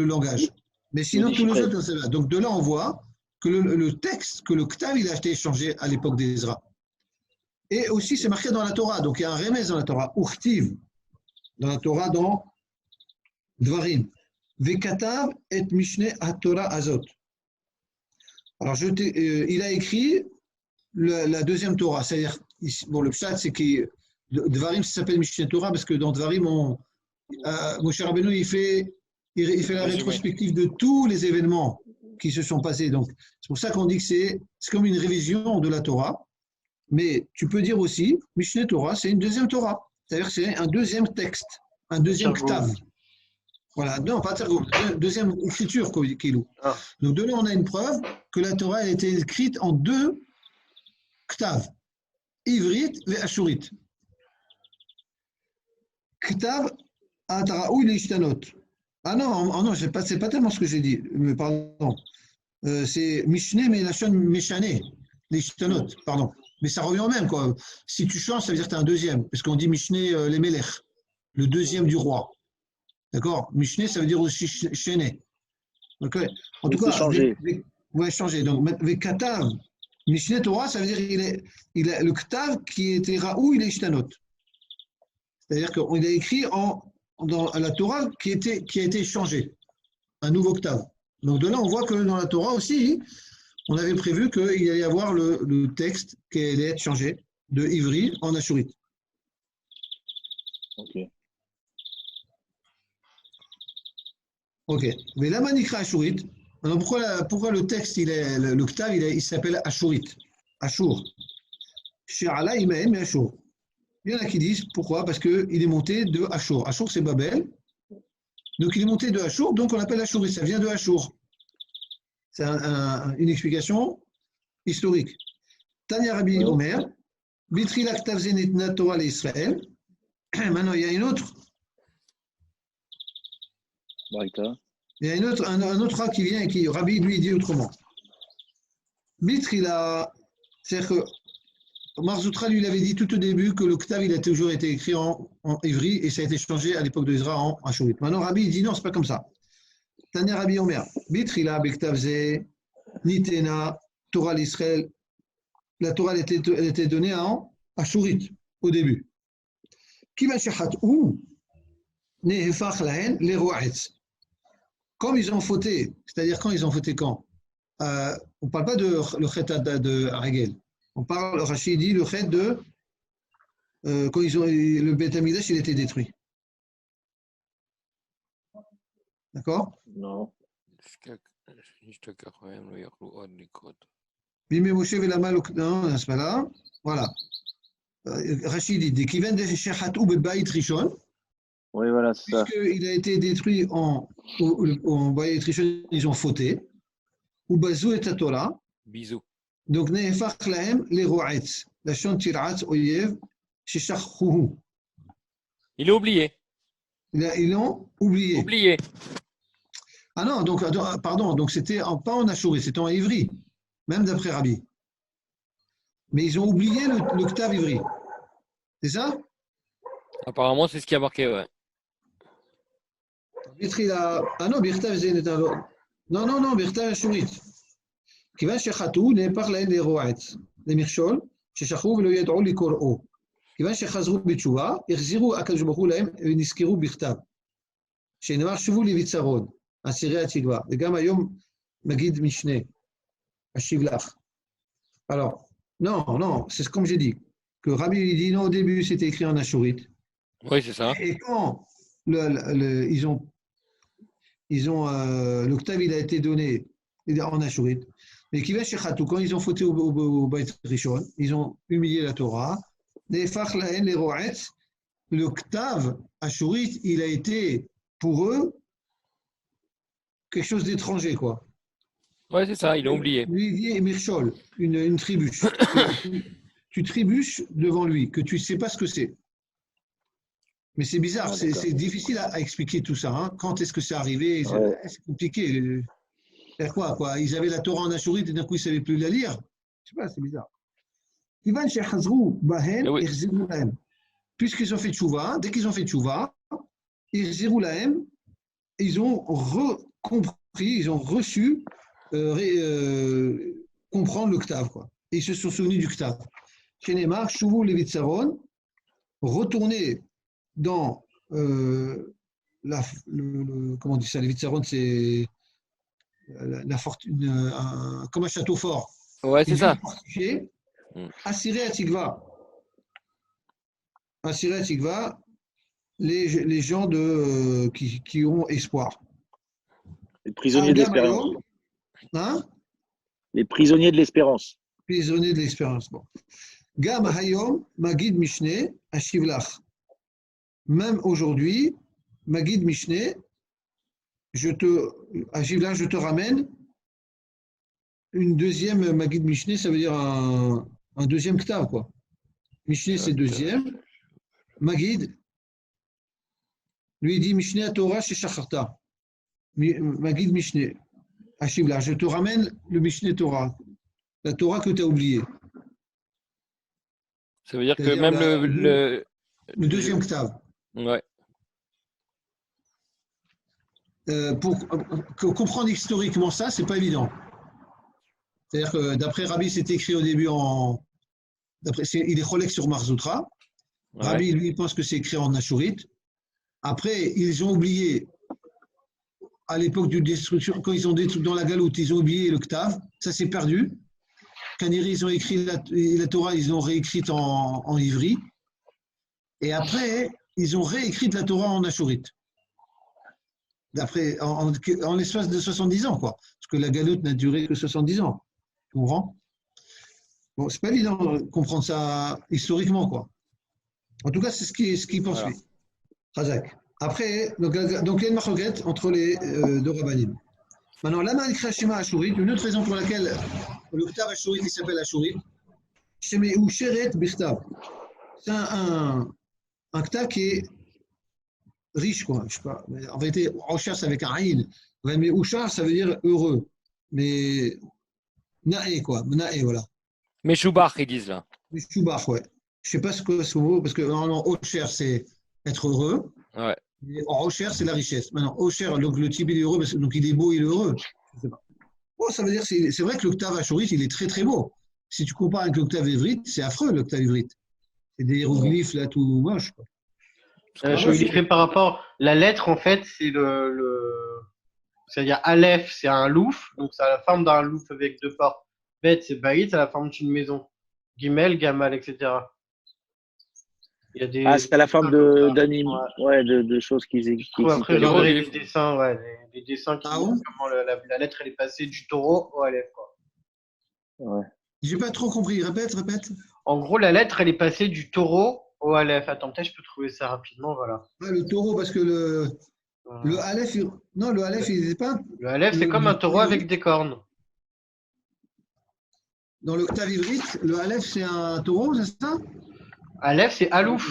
A: langage. Mais sinon, tous les autres, c'est là. Donc de là, on voit que le texte, que l'octave, il a été changé à l'époque d'Ezra. Et aussi, c'est marqué dans la Torah. Donc il y a un remez dans la Torah, Uchtiv, dans la Torah, dans Dvarim. Vekatav et Mishneh HaTorah Azot. Alors, il a écrit la deuxième Torah, c'est-à-dire, le pshat, c'est que Dvarim, ça s'appelle Mishneh Torah, parce que dans Dvarim, Moshe Rabbeinu, il fait la rétrospective de tous les événements qui se sont passés. Donc, c'est pour ça qu'on dit que c'est comme une révision de la Torah. Mais tu peux dire aussi, Mishneh Torah, c'est une deuxième Torah. C'est-à-dire que c'est un deuxième texte, un deuxième ktav. Voilà, non, pas deuxième écriture, Kilou. Donc de là, on a une preuve que la Torah a été écrite en deux ktav, ivrite et ashurite. Ktav ataraou l'ishtanot. Ah non, c'est pas tellement ce que j'ai dit, pardon. C'est Mishneh, mais la chaîne Meshane, l'ishtanot, pardon. Mais ça revient au même, quoi. Si tu changes, ça veut dire que tu as un deuxième, parce qu'on dit Mishneh les Melech, le deuxième du roi. D'accord? Mishneh, ça veut dire aussi Shené. Okay. En tout cas,
C: changer.
A: Changer. Donc, Katav, Mishneh Torah, ça veut dire il a le Ktav qui était Raou, il est Ishtanot. C'est-à-dire qu'il a écrit dans la Torah qui a été changé. Un nouveau Ktav. Donc, de là, on voit que dans la Torah aussi, on avait prévu qu'il allait y avoir le texte qui allait être changé de Ivri en Ashurite. Ok. Mais la manikra Ashurite, alors pourquoi le texte, le Ktav, il s'appelle Ashurite? Ashur. She'ala imahem et Ashur. Il y en a qui disent pourquoi? Parce qu'il est monté de Ashur. Ashur, c'est Babel. Donc il est monté de Ashur, donc on l'appelle Ashurite. Ça vient de Ashur. C'est une explication historique. Tanya Rabbi Omer, Bitri la Ktav zenetna Torah l'Israël. Maintenant, il y a une autre. Il y a un autre rat qui vient et qui, Rabbi, lui, dit autrement. Bitrila, c'est-à-dire que Marzoutra, lui, il avait dit tout au début que le Ktav, il a toujours été écrit en ivri et ça a été changé à l'époque de Ezra en ashurite. Maintenant, Rabbi, il dit non, c'est pas comme ça. Tania Rabbi Omer, Bitrila, Bektavze, Nitena, Torah l'Israël. La Torah, elle était donnée en ashurite. au début. Kivan shechatou, nehefach lahen les ro'etz. Comme ils ont fauté, c'est-à-dire quand ils ont fauté quand on ne parle pas de le chet de Hagel. On parle, Rachid dit, le chet de quand le Beth Amikdash il a été détruit. D'accord?
C: Non.
A: Bimé Moshe Velama, non, c'est pas là. Voilà. Rachid dit, Kivan de shechatou bebayit rishon.
C: Oui, voilà, c'est ça.
A: Puisqu'il a été détruit en Bayit Rishon, ils ont fauté. Ou Bazou et Torah.
D: Bisous.
A: Donc, Nehefach Lahem, les Ro'etz. La Shon Tiratz Oyev, Sheshachouhou.
D: Il est oublié.
A: Ils l'ont oublié.
D: Oublié.
A: Ah non, donc, pardon, donc c'était pas en Achouri, c'était en Ivri, même d'après Rabbi. Mais ils ont oublié le Ktav Ivri. C'est ça?
D: Apparemment, c'est ce qui a marqué, ouais.
A: Ah non, Birtav Zénetar. Non, Birtav Ashurit. כיוון שחטאו נהפך להן לרועץ, למכשול, ששכחו ולא ידעו לקוראו. כיוון שחזרו בתשובה, החזירו הקדוש ברוך הוא להם ונזכרו בכתב. שנאמר שובו לביצרון, אסירי התקווה, וגם היום מגיד משנה, השיב לך. Alors, non, c'est comme j'ai dit, que Rabbi dit non, au début c'était écrit en ashurite.
D: Oui, c'est ça.
A: Et quand l'octave il a été donné en ashurite, mais qui va chez Khatou, quand ils ont fauté au Beit Rishon, ils ont humilié la Torah, les Fachlaen, les Ro'etz, l'octave ashurite, il a été pour eux quelque chose d'étranger, quoi.
D: Ouais, c'est ça, ils l'ont oublié.
A: Lui, il dit Mirchol, une trébuche. Tu trébuches devant lui, que tu ne sais pas ce que c'est. Mais c'est bizarre, c'est difficile à expliquer tout ça. Hein. Quand est-ce que c'est arrivé? C'est compliqué. C'est quoi? Ils avaient la Torah en ashurite et d'un coup ils ne savaient plus la lire. Je ne sais pas, c'est bizarre. Puisqu'ils ont fait tchouva, dès qu'ils ont fait tchouva, ils ont compris, ils ont reçu comprendre le Ktav, quoi. Et ils se sont souvenus du Ktav. Chez Neymar, Chouvou Levitsaron, retourner dans comment on dit ça, Levitsaron, c'est la fortune, comme un château fort.
D: Ouais, c'est ça.
A: Assiré à Tigva. Assiré à Tigva, les gens qui ont espoir.
C: Les prisonniers de l'espérance.
A: Hein?
C: Les prisonniers de l'espérance.
A: Prisonniers de l'espérance. Bon. Gam Hayom, Magid Mishneh, Ashivlach. Même aujourd'hui, Magid Mishneh, je te ramène une deuxième Magid Mishneh, ça veut dire un deuxième Ktav, quoi. Mishneh, c'est deuxième. Magid, lui dit Mishneh à Torah chez Shacharta. Magid Mishneh. Ashivlach, je te ramène le Mishneh Torah. La Torah que tu as oubliée.
D: Ça veut dire que même le
A: deuxième Ktav.
D: Ouais.
A: Pour comprendre historiquement ça, c'est pas évident. C'est-à-dire que d'après Rabbi, c'est écrit au début il est cholek sur Marzoutra. Ouais. Rabbi, lui, pense que c'est écrit en ashurite. Après, ils ont oublié, à l'époque de destruction, quand ils ont détruit dans la galoute, ils ont oublié le Ktav. Ça s'est perdu. Kaniri, ils ont écrit la Torah, ils l'ont réécrite en ivri. Et après, ils ont réécrit la Torah en ashurite. D'après, en l'espace de 70 ans, quoi. Parce que la galoute n'a duré que 70 ans. Tu comprends? Bon, c'est pas évident de comprendre ça historiquement, quoi. En tout cas, c'est ce qui poursuit. Razak. Après, donc il y a une marquette entre les deux rabbanim. Maintenant, lama écrit Shema ashurite, une autre raison pour laquelle le Ktav ashurite il s'appelle ashurite, c'est ou sheret b'chtav. C'est un Ktav qui est riche, quoi. Je sais pas. En vérité, Oshar, c'est avec un aïn. Mais Oshar, ça veut dire heureux. Mais Nae, quoi. Nae, voilà.
D: Mais Choubar, ils disent là.
A: Mais Choubar, ouais. Je sais pas ce que c'est mot, parce que normalement, Oshar, c'est être heureux.
D: Ouais.
A: Et Oshar, c'est la richesse. Maintenant, Oshar, donc le type, il est heureux, donc il est beau, il est heureux. Je sais pas. Bon, ça veut dire, c'est vrai que l'octave ashurite, il est très, très beau. Si tu compares avec l'octave ivrite, c'est affreux, l'octave ivrite. C'est des hiéroglyphes là tout moche, quoi.
B: Je vais expliquer par rapport. La lettre, en fait, c'est c'est-à-dire Aleph, c'est un louf, donc ça a la forme d'un louf avec deux portes. Bet, c'est Baït, ça a la forme d'une maison. Gimel, Gamal, etc. Il y a des.
C: Ah, c'est à la forme
B: Ouais.
C: d'anime, ouais, de choses qui
B: Trouve
C: existent.
B: après, j'enverrai des dessins, ouais, des dessins qui
A: Ah
B: montrent
A: bon?
B: comment la lettre elle est passée du taureau au Aleph, quoi.
C: Ouais.
A: J'ai pas trop compris. Répète.
B: En gros, la lettre elle est passée du taureau au Aleph. Attends, peut-être je peux trouver ça rapidement, voilà.
A: Ah, le taureau, parce que le Aleph, non, le Aleph, il n'est pas.
B: Le Aleph, c'est comme un taureau avec des cornes.
A: Dans l'octave ivrite, le Aleph, c'est un taureau, c'est ça?
B: Aleph, c'est Alouf.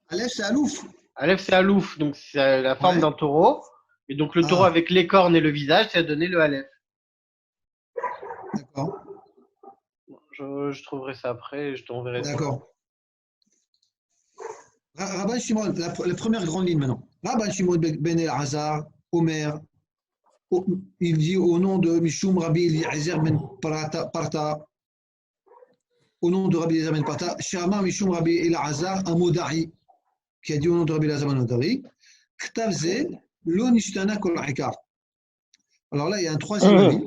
A: Aleph, c'est Alouf.
B: Aleph, c'est Alouf, donc c'est la forme
A: Ouais.
B: d'un taureau. Et donc le taureau
A: Ah.
B: avec les cornes et le visage, ça a donné le Aleph.
A: D'accord.
B: Je trouverai ça après et je t'enverrai ça.
A: D'accord. Rabban Shimon, la première grande ligne maintenant. Rabban Shimon ben El-Hazar, Omer, il dit au nom de Mishum Rabbi Eliezer ben Parta, au nom de Rabbi Eliezer ben Parta, Shama Mishum Rabbi El-Hazar, un Moda'i, qui a dit au nom de Rabbi Eliezer ben Moda'i, Ktavze, lo nishtana kol hikar. Alors là, il y a un troisième avis.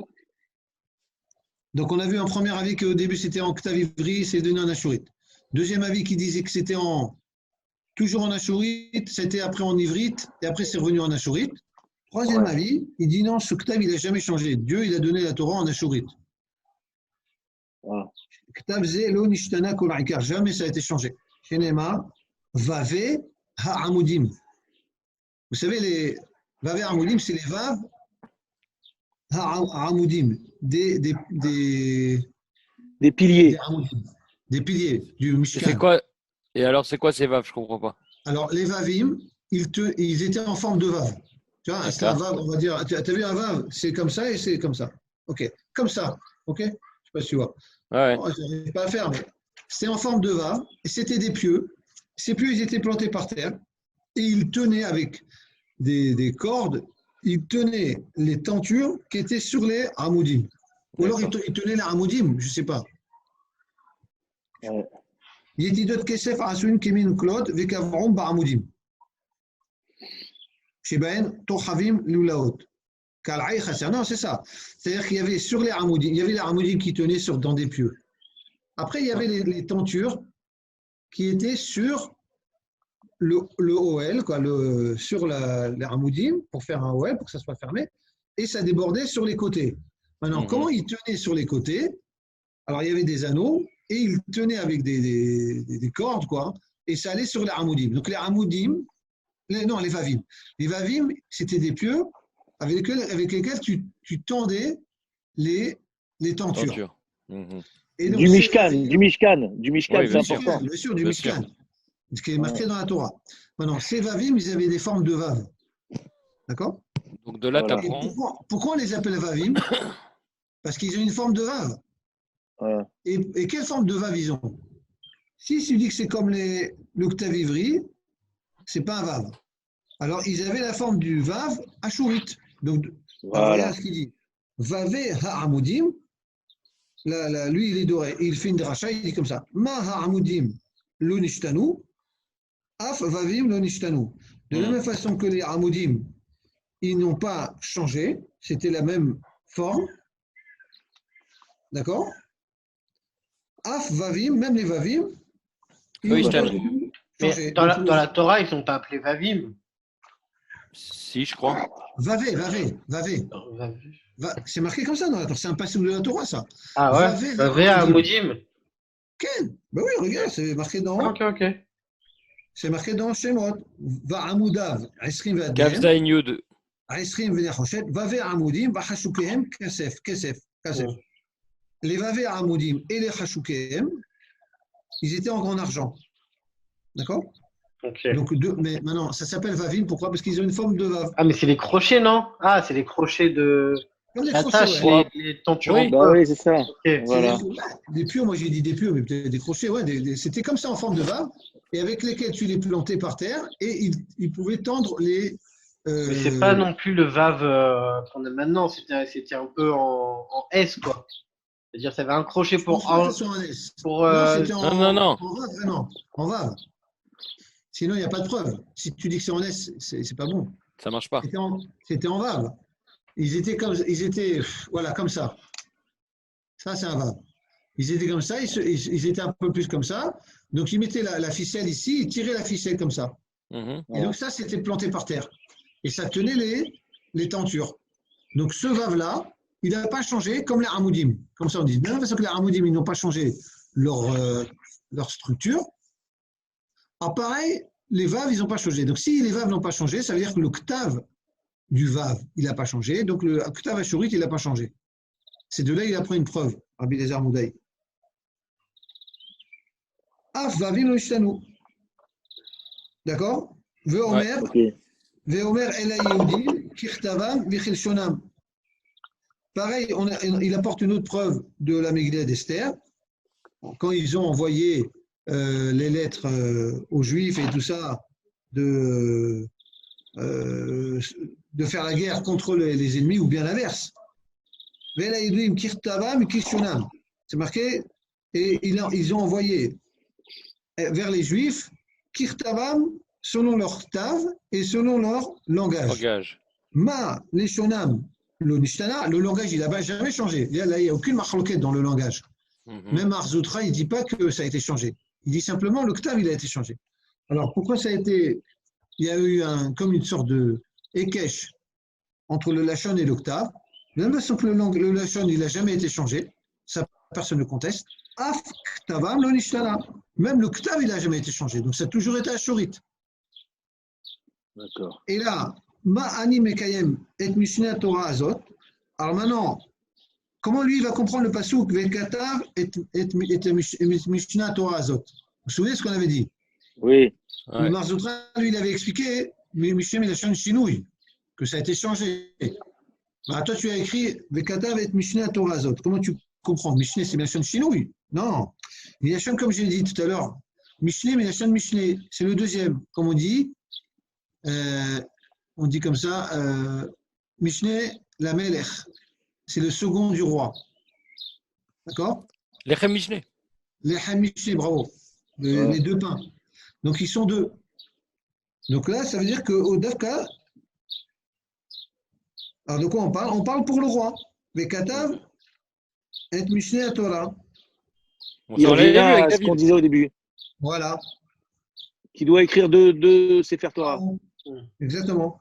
A: Donc on a vu un premier avis qu'au début c'était en octave ivri, c'est donné en ashurite. Deuxième avis qui disait que c'était toujours en ashurite, c'était après en ivrite, et après c'est revenu en ashurite. Troisième avis, il dit non, ce octave il n'a jamais changé. Dieu il a donné la Torah en ashurite. Ktav ze lo nishtana kol hikar, jamais ça a été changé. Shenema, vave ha'amudim. Vous savez, les vave ha'amudim, c'est les vav ha'amudim, des
C: piliers.
A: Des piliers du Mishkan.
D: C'est quoi? Et alors, c'est quoi ces vaves? Je comprends pas.
A: Alors, les vavim, ils étaient en forme de vav. Tu vois, c'est un vav, on va dire. Tu as vu un vav? C'est comme ça et c'est comme ça. OK. Comme ça. OK? Je ne sais pas si tu vois.
D: Ouais.
A: Oh, je n'arrive pas à faire, mais c'était en forme de vav et c'était des pieux. Ces pieux, ils étaient plantés par terre et ils tenaient avec des cordes, ils tenaient les tentures qui étaient sur les hamoudim. Ou alors ils tenaient les hamoudim, je ne sais pas.
C: Ouais.
A: יתידות כסף עשויים כמין קלוד וקבעום בעמודים שבהן תוחבים לולאות. קלעי חסר. Non, c'est ça. C'est-à-dire qu'il y avait sur les amoudim, il y avait les amoudim qui tenaient dans des pieux. Après, il y avait les tentures qui étaient sur le OL, quoi, sur les amoudim, pour faire un OL, pour que ça soit fermé, et ça débordait sur les côtés. Maintenant, comment ils tenaient sur les côtés? Alors, il y avait des anneaux, et il tenait avec des cordes, quoi, et ça allait sur les hamoudim. Donc les hamoudim, les vavim. Les vavim, c'était des pieux avec lesquels tu tendais les tentures. Et donc,
C: du Mishkan, oui, c'est important.
A: Bien sûr, du Mishkan, ce qui est marqué dans la Torah. Maintenant, ces vavim, ils avaient des formes de vav. D'accord?
D: Donc de là, tu apprends.
A: Pourquoi on les appelle vavim? Parce qu'ils ont une forme de vav. Et quelle forme de vav ils ont? Si tu dis que c'est comme l'octave ivri, c'est pas un vav. Alors ils avaient la forme du vav ashurite. Donc voilà ce qu'il dit. Vave ha'amudim. Lui il est doré. Il fait une dracha, il dit comme ça. Ma ha'amudim lo nishtanu. Af vavim lo nishtanu. De la même façon que les hamudim, ils n'ont pas changé. C'était la même forme. D'accord? Af, Vavim, même les Vavim,
D: Oui,
B: mais dans la Torah, ils ne sont pas appelés Vavim.
D: Si, je crois.
A: Vavé. C'est marqué comme ça dans la Torah. C'est un passage de la Torah, ça.
B: Ah ouais? Vavé à Amoudim.
A: Quel? Ben oui, regarde, c'est marqué dans.
B: Ok.
A: C'est marqué dans Shemot. Va Amoudav, Esrim Vadem.
D: Kafzaïn Yud.
A: Esrim Venechoshet. Vavé Amoudim, Vachashukehem, Kasef. Les Vavé Amoudim et les Chashukehem, ils étaient en grand argent. D'accord?
B: Okay.
A: Donc, mais maintenant, ça s'appelle Vavim, pourquoi? Parce qu'ils ont une forme de Vav.
B: Ah, mais c'est les crochets, non? Ah, c'est les crochets de.
A: Comme les
B: crochets,
A: ouais.
B: les tentures.
C: Oui, c'est ça.
B: Okay.
C: Voilà.
A: Des pieux, moi j'ai dit des pieux, mais peut-être des crochets, ouais. C'était comme ça en forme de Vav, et avec lesquels tu les plantais par terre, et ils pouvaient tendre les.
B: Mais c'est pas non plus le Vav qu'on a maintenant, c'était un peu en S, quoi. C'est-à-dire, ça avait un crochet pour
A: Franchement, c'était sur un S.
B: pour,
A: Non, c'était
D: Non.
A: en Vav, vraiment. En Vav. Sinon, il n'y a pas de preuve. Si tu dis que c'est en S, c'est pas bon.
D: Ça marche pas.
A: C'était en Vav. Voilà, comme ça. Ça, c'est un Vav. Ils étaient comme ça, ils étaient un peu plus comme ça. Donc, ils mettaient la ficelle ici, ils tiraient la ficelle comme ça.
D: Mhm.
A: Et donc, ça, c'était planté par terre. Et ça tenait les tentures. Donc, ce Vav-là, il n'a pas changé comme les Hamoudim. Comme ça, on dit. De la même façon que les Hamoudim, ils n'ont pas changé leur structure. Alors, pareil, les Vav, ils n'ont pas changé. Donc, si les Vav n'ont pas changé, ça veut dire que le Ktav du Vav, il n'a pas changé. Donc, le Ktav Ashurit, il n'a pas changé. C'est de là il apprend une preuve, Rabbi Eliezer Moudaï. Af Vavim lo ishtanu. D'accord? Veomer,
C: Ok.
A: Veomer Ela Yehudim, Kirtavam, Vichilshonam. Pareil, il apporte une autre preuve de la Megillah d'Esther. Quand ils ont envoyé les lettres aux Juifs et tout ça, de faire la guerre contre les ennemis, ou bien l'inverse. Vela Yehudim, Kirtavam, Kirshonam. C'est marqué, et ils ont envoyé vers les Juifs, Kirtavam, selon leur tav et selon leur langage.
D: Langage.
A: Ma, les Shonam, le Nishtana, le langage, il n'a jamais changé. Là, il n'y a aucune marloquette dans le langage.
D: Mhm.
A: Même Arzoutra, il ne dit pas que ça a été changé. Il dit simplement le Ktav, il a été changé. Alors, pourquoi ça a été. Il y a eu comme une sorte de Ekech entre le Lachon et le Ktav. De la même façon que le Lachon, il n'a jamais été changé. Ça, personne ne conteste. Af Ktavam, le Nishtana. Même le Ktav, il n'a jamais été changé. Donc, ça a toujours été Ashurite.
C: D'accord.
A: Et là, Ma'ani Mekayem et Mishneh Torah Azot. Alors maintenant, comment lui il va comprendre le passouk Vekatav et Mishneh Torah Azot? Vous vous souvenez ce qu'on avait dit?
C: Oui.
A: Le Marzoutra, lui, il avait expliqué Mishneh Milachon Shinouï, que ça a été changé. Alors, toi, tu as écrit Vekatav et Mishneh Torah Azot. Comment tu comprends? Mishneh, c'est Milachon Shinouï? Non. Milachon, comme j'ai dit tout à l'heure, Mishneh, Milachon Mishneh, c'est le deuxième. Comme on dit comme ça, Mishneh la Melech, c'est le second du roi. D'accord?
D: Lechem Mishneh.
A: Les Mishneh, bravo. Les deux pains. Donc ils sont deux. Donc là, ça veut dire qu'au Dafka, alors de quoi on parle? On parle pour le roi. Mais Katav et Mishneh à Torah.
C: Il
D: On l'avait vu
C: revient
D: avec
C: à ce qu'on
D: David.
C: disait au début,
A: Voilà.
C: qui doit écrire deux Sefer Torah.
A: Exactement.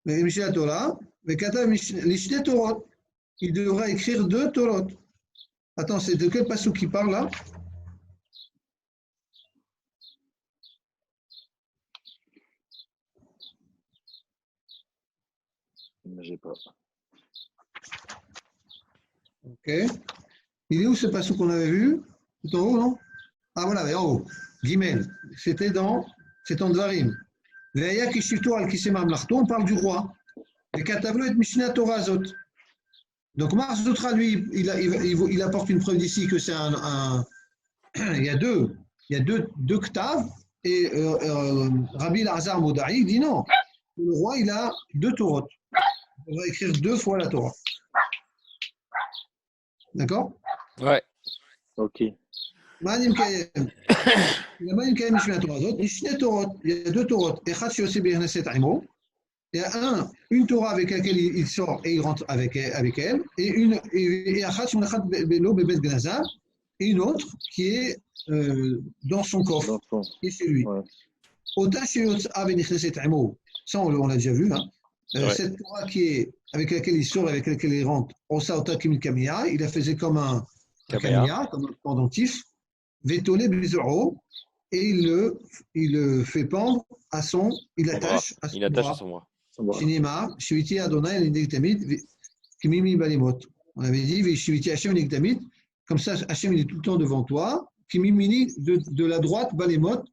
A: Mais Mishneh à Torah, mais Katav Mishneh Torah. Il devra écrire deux Torah. Attends, c'est de quel passage qui parle là?
C: J'ai pas.
A: Ok. Il est où ce passage qu'on avait vu? Tout en haut, non? Ah voilà, en haut. Gimel. C'est en Dvarim. On parle du roi. Et Katavlo et Mishneh Torah Azot. Donc Marzoutra, lui, il apporte une preuve d'ici que c'est il y a deux Ktav, et Rabbi Lazar Modaï dit non. Le roi, il a deux Torah. Il va écrire deux fois la Torah. D'accord?
D: Ouais.
C: Ok.
A: Manim Kayem. Il y a Manim Kayem Mishneh Torah Azot. Mishneh Torah. Il y a deux Torah. Echad Shiosé Be'Hneset Aimo. Il y a une Torah avec laquelle il sort et il rentre avec elle, et une autre qui est dans son coffre, qui est chez lui.
C: Ouais.
A: Ça, on l'a déjà vu. Hein.
D: Ouais.
A: Cette Torah avec laquelle il sort et avec laquelle il rentre, il la faisait comme un kamiya, comme un pendentif, vetolé bizarro, et il le fait pendre à il l'attache à son bras.
D: son bras.
A: Shinema, Shiviti Adonai Lenegdamit, Kimimi Balimot. On avait dit, Shiviti Hashem Lenegdamit, comme ça Hashem il est tout le temps devant toi, Kimimini de la droite, Balimot,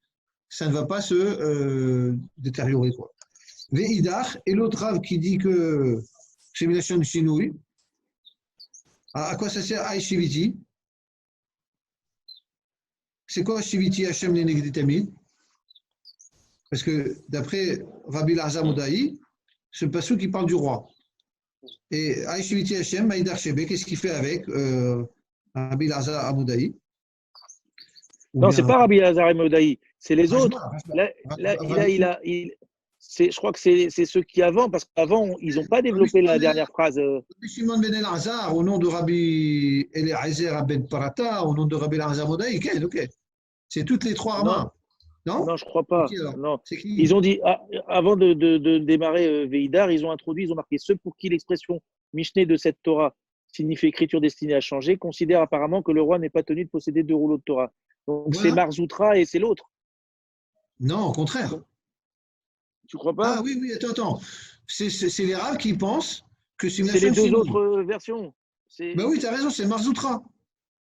A: ça ne va pas se détériorer. Quoi. Veidach, et l'autre rave qui dit que Shemilachon Shinoui, à quoi ça sert Aïe Shiviti? C'est quoi Shiviti Hashem Lenegdamit? Parce que d'après Rabbi Lazar Modaï, ce passage qui parle du roi. Et Aïshiviti Hashem, Maïdar Shebe, qu'est-ce qu'il fait avec Rabbi Lazar Amoudaï? Ou
C: Non, c'est
A: bien
C: pas Rabbi Lazar et Modaï, c'est les
A: Rajba,
C: autres.
A: Rajba.
C: Je crois que c'est ceux qui avant, parce qu'avant, ils n'ont pas développé la dernière phrase.
A: Rabbi Shimon ben Elazar, au nom de Rabbi Eliezer ben Parata, au nom de Rabbi Lazar Amoudaï, ok. C'est toutes les trois
C: Non,
A: rabbins, non?
C: non, je crois
A: C'est
C: pas.
A: qui alors?
C: Non.
A: C'est qui?
C: Ils ont dit, avant de démarrer Veïdar, ils ont marqué ceux pour qui l'expression Mishneh de cette Torah signifie écriture destinée à changer, considèrent apparemment que le roi n'est pas tenu de posséder 2 rouleaux de Torah. Donc c'est
A: Voilà.
C: Marzoutra et c'est l'autre.
A: Non, au contraire.
C: Tu crois
A: Ah
C: pas?
A: oui, attends. C'est les rabbins qui pensent que c'est une
C: C'est les
A: nation de
C: deux
A: Shimon.
C: autres versions.
A: Ben
C: C'est
A: oui, tu as raison, c'est Marzoutra.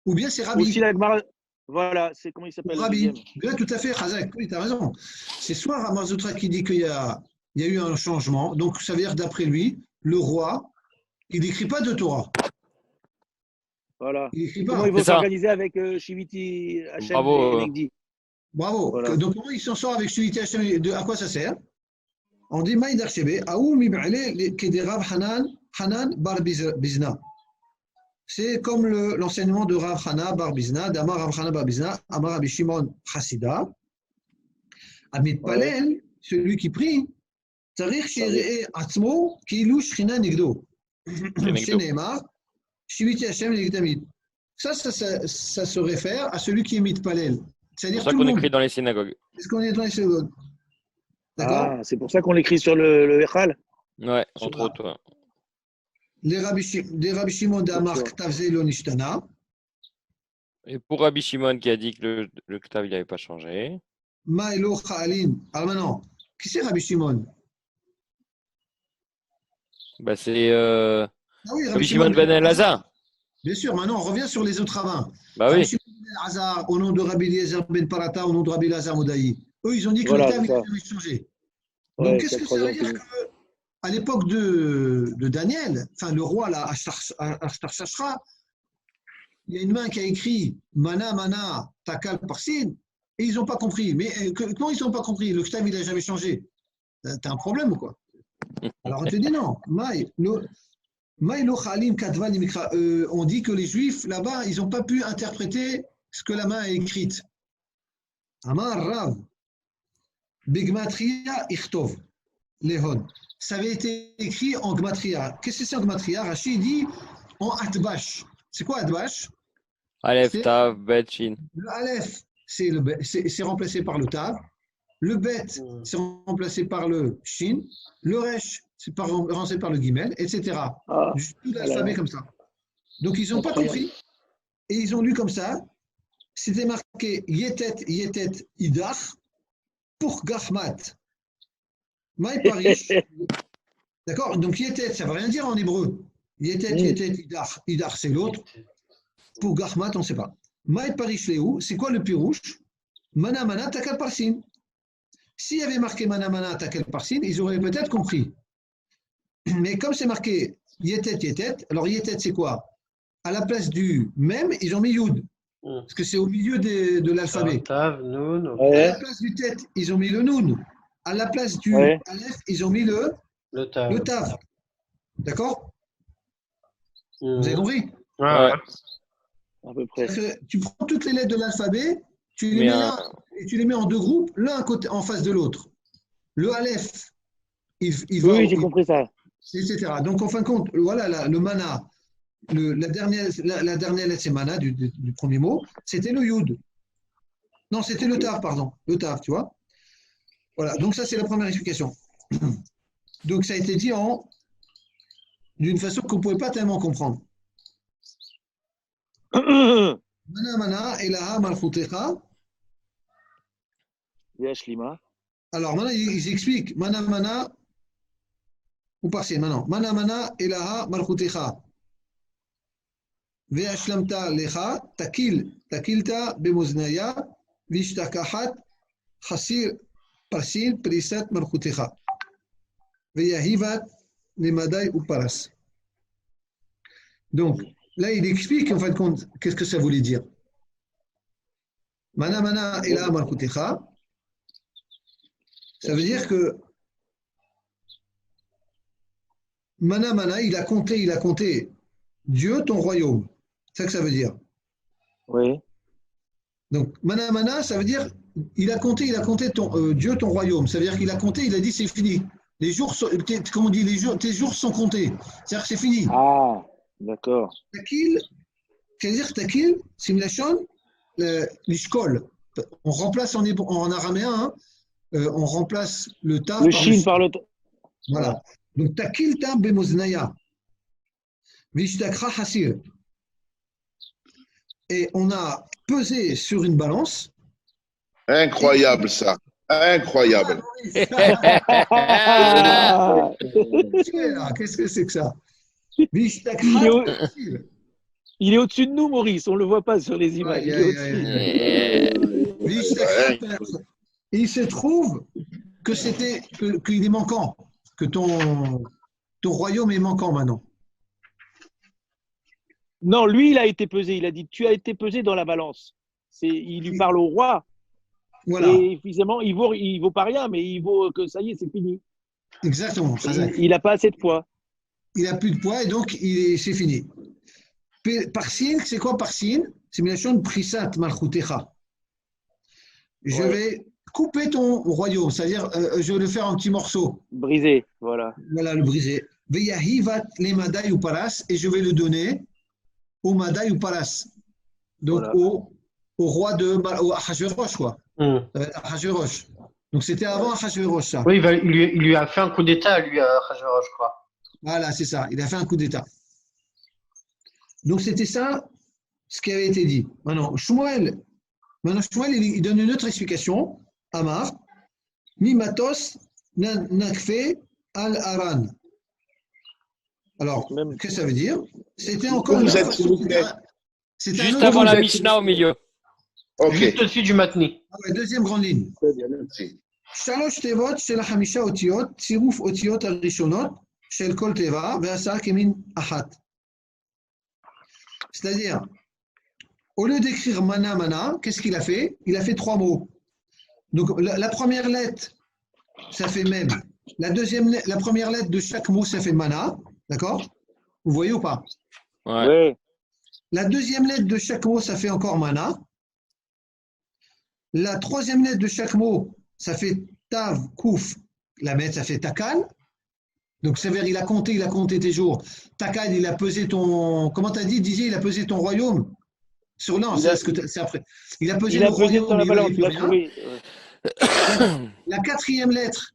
A: Ou bien c'est
C: aussi
A: Rabbi.
C: la Gemara. Voilà, c'est comment il
A: Ou
C: s'appelle le
A: Rabbi.
C: deuxième.
A: Bien, tout à fait, Khazak. Oui, tu as raison. C'est soit Marzoutra qui dit qu'il y a eu un changement. Donc, ça veut dire, d'après lui, le roi, il n'écrit pas de Torah.
C: Voilà.
A: Il n'écrit
C: Comment
A: pas.
C: ils
D: C'est
C: vont
D: ça.
C: s'organiser avec Shiviti, Hachem et
D: Bravo.
C: Negdi?
A: Bravo.
C: Voilà.
A: Donc, comment il s'en sort avec Shuviti Hashem? À quoi ça sert? On dit Maïdar Shebe, Aou Mib'ale, Kederav Hanan Bar Bizna. C'est comme l'enseignement de Rav Hana Bar Bizna, d'Amar Rav Hana Bar Bizna, Amar Rabbi Shimon Chassida. Amit
C: Ouais.
A: Palel, celui qui prie, Tarich Shiree Atzmo, Kilu Shchina Nigdo. Sheneemar, Shiviti Hashem Negdamid. Ça se réfère à celui qui est mitpalel.
D: C'est
A: C'est-à-dire
D: pour ça
A: tout le
D: qu'on
A: monde.
D: écrit dans les synagogues.
A: C'est ce qu'on est dans les synagogues. D'accord?
C: Ah, c'est pour ça qu'on l'écrit sur le Echal.
D: Ouais,
A: Sur
D: entre
A: la-
D: autres. Ouais.
A: Les Rabbi Shimon d'Amar Ktavze lo nishtana.
D: Et pour Rabbi Shimon qui a dit que le Ktav il n'avait pas changé.
A: Ma elo cha'alin. Alors maintenant, qui c'est Rabbi Shimon?
D: Bah, c'est
A: Ah oui, Rabbi
D: Rabbi
A: Shimon
D: Shimon
A: ben
D: ben
A: Elazar.
D: Elazar.
A: Bien sûr, maintenant on revient sur les autres rabbins.
D: Bah
A: Rabbi
D: oui.
A: Shimon ben Elazar, au nom de Rabbi Eliezer ben Parata, au nom de Rabbi Elazar Modaï. Eux, ils ont dit que le
C: Voilà,
A: Ktav,
C: c'est
A: il n'a
C: ça.
A: jamais changé. Donc,
C: Ouais, c'est
A: qu'est-ce
C: la
A: que ça veut
C: troisième
A: dire
C: opinion.
A: qu'à l'époque de Daniel, enfin le roi là, Ashtarshashra, il y a une main qui a écrit Mana Mana Takal Parsin, et ils n'ont pas compris. Mais comment ils n'ont pas compris? Le Ktav, il n'a jamais changé. T'as un problème ou quoi? Alors on te dit non. On dit que les Juifs là-bas, ils n'ont pas pu interpréter ce que la main a écrite. Amar Rav, Begmatria Ichtov, Lehon. Ça avait été écrit en Gmatria. Qu'est-ce que c'est en Gmatria? Rachid dit en Atbash. C'est quoi Atbash?
D: Aleph,
A: C'est
D: Tav, Bet, Shin.
A: le Aleph, c'est remplacé par le Tav. Le Bet, c'est remplacé par le Shin. Le Resh, c'est remplacé par le Gimel, etc.
C: Ah,
A: Tout l'alphabet comme ça. Donc ils n'ont pas
C: incroyable.
A: compris. Et ils ont lu comme ça. C'était marqué Yetet, Yetet, Idach, pour Gahmat. Maï Parish. D'accord? Donc Yetet, ça ne veut rien dire en hébreu. Yetet, Yetet, Idach. Idach, c'est l'autre. Pour Gahmat, on ne sait pas. Maï Parish Léou, c'est quoi le pirouche? Mana Mana Takal Parsin. S'il y avait marqué Mana Mana Takal Parsin, ils auraient peut-être compris. Mais comme c'est marqué Yetet, Yetet, alors Yetet, c'est quoi? À la place du même, ils ont mis Yud. Parce que c'est au milieu de l'alphabet.
B: Tav, Noun, ok.
A: À
C: Ouais,
A: la place du tête, ils ont mis le Noun. À la place du
C: ouais.
A: Aleph, ils ont mis le
B: Le Tav.
A: Tav. D'accord? Vous avez
B: Mhm.
A: compris?
B: Ouais.
C: À peu près.
A: C'est-à-dire que tu prends toutes les lettres de l'alphabet, tu les
D: Mais
A: mets là et tu les mets en deux groupes, l'un à côté, en face de l'autre. Le Aleph, il va
C: Oui, j'ai compris ça.
A: etc. Donc en fin de compte, voilà le mana, la dernière lettre c'est mana du premier mot, c'était le Yud. Non, c'était le Tav, pardon. Le Tav, tu vois. Voilà, donc ça c'est la première explication. Donc ça a été dit d'une façon qu'on ne pouvait pas tellement comprendre. Mana mana elaha malchutecha.
C: Shlima.
A: Alors maintenant ils expliquent mana mana ou partiel maintenant. Mana mana elaha malchutecha. Ve'ashlamta lecha takilta bemoznaya vishtakahat chasir parsin prisat malchutecha. Ve'yahivat lemadai ou paras. Donc là il explique en fin de compte qu'est-ce que ça voulait dire. Mana mana elaha malchutecha. Ça veut dire que Mana Mana, il a compté Dieu, ton royaume. C'est ça que ça veut dire.
C: Oui.
A: Donc, Mana Mana, ça veut dire, il a compté Dieu, ton royaume. Ça veut dire qu'il a compté, il a dit, c'est fini. Les jours, comme on dit, tes jours sont comptés. C'est-à-dire que c'est fini.
C: Ah, d'accord.
A: Takil, c'est-à-dire Takil, simulation, l'ishkol. On remplace en araméen, hein, on remplace le ta
C: Le
A: par le
C: Chine
A: shin.
C: par le.
A: Voilà. Donc, Takil ta bemoznaya. Vishtakra hasir. Et on a pesé sur une balance.
E: Incroyable ça. Incroyable.
C: Ah,
A: Qu'est-ce que c'est que ça?
C: il
A: Vishtakra
C: est au-
A: hasir.
C: il est au-dessus de nous, Maurice. On ne le voit pas sur les images. Il est au-dessus.
A: Vishtakra hasir. Il se trouve qu'il est manquant, que ton royaume est manquant maintenant.
C: Non, lui, il a été pesé. Il a dit, tu as été pesé dans la balance. Il lui parle au roi.
A: Voilà,
C: Et finalement, il vaut pas rien, mais il vaut que ça y est, c'est fini.
A: exactement.
C: Il n'a pas assez de poids.
A: Il n'a plus de poids et donc c'est fini. Parsin, c'est quoi Parsin? C'est une notion de Prisat Malchutecha. Je vais couper ton royaume, c'est-à-dire je vais le faire en petits morceaux.
C: Brisé, voilà.
A: Voilà, le briser. Veyahivat les Madai ou Paras, et je vais le donner au Madai ou Paras. Donc
C: Voilà.
A: au roi au Ahashverosh, quoi. Ahashverosh. Donc c'était avant Ahashverosh, ça.
B: Oui, il lui a fait un coup d'état, lui, à Ahasverus, je crois.
A: Voilà, c'est ça. Il a fait un coup d'État. Donc c'était ça ce qui avait été dit. Maintenant, Shmuel, il donne une autre explication. Amar, Mimatos Nakfe al-Aran. Alors,
C: Même-
A: qu'est-ce que ça veut dire? C'était encore
E: Vous
A: une
E: êtes,
A: autre.
E: s'il vous plaît.
A: C'était un
D: Juste
A: autre.
D: avant la
E: êtes-
D: Mishnah au milieu.
E: Ok.
B: Juste au-dessus du Matni.
A: Ah ouais, deuxième grande ligne.
E: Très bien, merci.
A: שלוש תיבות של החמישה אותיות, צירוף אותיות הראשונות של כל תיבה ועשה כמין אחת. C'est-à-dire, au lieu d'écrire mana mana, qu'est-ce qu'il a fait? Il a fait trois mots. Donc la première lettre, ça fait même. La première lettre de chaque mot, ça fait mana. D'accord? Vous voyez ou pas?
D: Ouais.
C: Ouais.
A: La deuxième lettre de chaque mot, ça fait encore mana. La troisième lettre de chaque mot, ça fait tav, kouf. La mettre, ça fait takal. Donc, ça veut dire, il a compté tes jours. Takal, il a pesé ton. Comment t'as dit, Didier, il a pesé ton royaume? Sur non, c'est après. Il a pesé
C: Il
A: le
C: a pesé
A: royaume,
C: dans la
A: il
C: balance,
A: n'avait
C: il
A: plus
C: a
A: rien.
C: trouvé.
A: La quatrième lettre,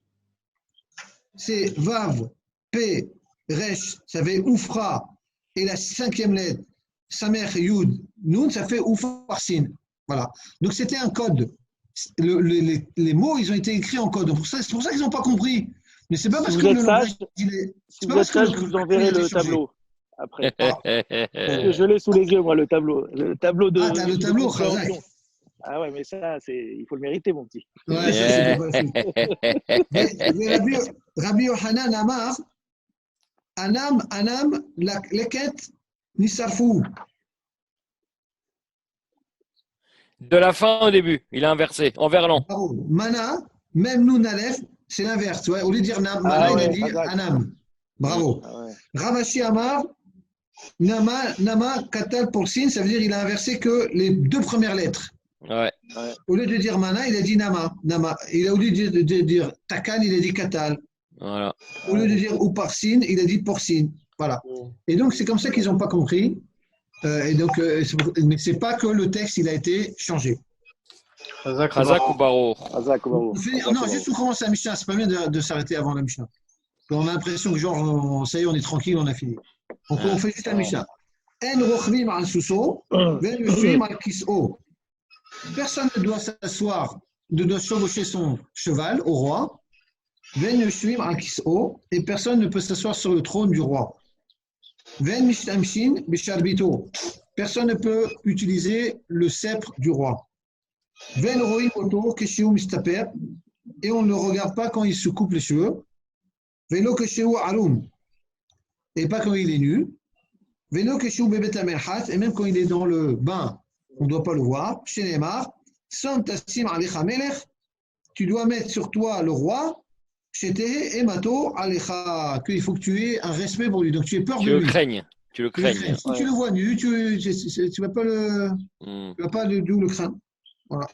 A: c'est Vav, P, Resh, ça fait Oufra. Et la cinquième lettre, Samer, Yud, Nun, ça fait Oufarsin. Voilà. Donc c'était un code. Les mots, ils ont été écrits en code. C'est pour ça qu'ils n'ont pas compris. Mais c'est pas parce
C: Si
A: que
C: vous
A: le
C: êtes sage,
A: langage, il est.
C: si
A: C'est
C: vous
A: pas
C: êtes
A: parce que
C: sage, je vous enverrai le tableau après. Parce que je l'ai sous les yeux, moi, le tableau. Le tableau de.
A: Ah, t'as le tableau,
C: compréhension.
A: Khazak.
C: Ah ouais, mais ça, il faut le mériter, mon petit.
A: Ouais, ça, c'est pas facile. Mais Rabbi Yohanan Amar, Anam, leket, nisarfou.
D: De la fin au début, il a inversé, en verlan.
A: Bravo. Mana, même nous, Nalef, c'est l'inverse. Ouais. Au lieu de dire Mana,
C: Ah
A: il a
C: ouais,
A: dit
C: Khazak.
A: Anam. Bravo.
C: Ah ouais.
A: Ravashi Amar, Nama, Katal, Porsin, ça veut dire qu'il a inversé que les deux premières lettres.
D: Ouais.
A: Au lieu de dire Mana, il a dit Nama. Il a au lieu de dire Takal, il a dit Katal.
D: Voilà.
A: Au lieu de dire Uparsin, il a dit Porsin. Voilà. Et donc, c'est comme ça qu'ils n'ont pas compris. Mais c'est pas que le texte, il a été changé.
D: Khazak ou Baro.
C: Khazak, bravo.
A: Non, juste on commence la Mishnah. C'est pas bien de s'arrêter avant la Mishnah. On a l'impression que genre, ça y est, on est tranquille, on a fini. Donc on fait juste la Mishnah. En rochvim al suso, ven yushvim al kis'o. Personne ne doit s'asseoir, ne doit chevaucher son cheval au roi. Ven yushvim al kis'o, et personne ne peut s'asseoir sur le trône du roi. Ven mishtamshin bisharbito. Personne ne peut utiliser le sceptre du roi. Ven roim oto keshiu mistaper, et on ne le regarde pas quand il se coupe les cheveux. Velo keshiu arum, et pas quand il est nu. Velo keshiu bebet amerhat, et même quand il est dans le bain, on ne doit pas le voir. Chez Neymar, son tassim alecha melech, tu dois mettre sur toi le roi. C'était Emato Alecha, qu'il faut que tu aies un respect pour lui. Donc tu aies peur
D: Tu
A: de
D: le
A: lui.
D: craignes. Tu le
A: Tu le
D: craignes.
A: crains. Si
D: Ouais.
A: tu le vois nu, tu vas pas le,
D: Hmm.
A: tu vas pas du le craindre. Voilà.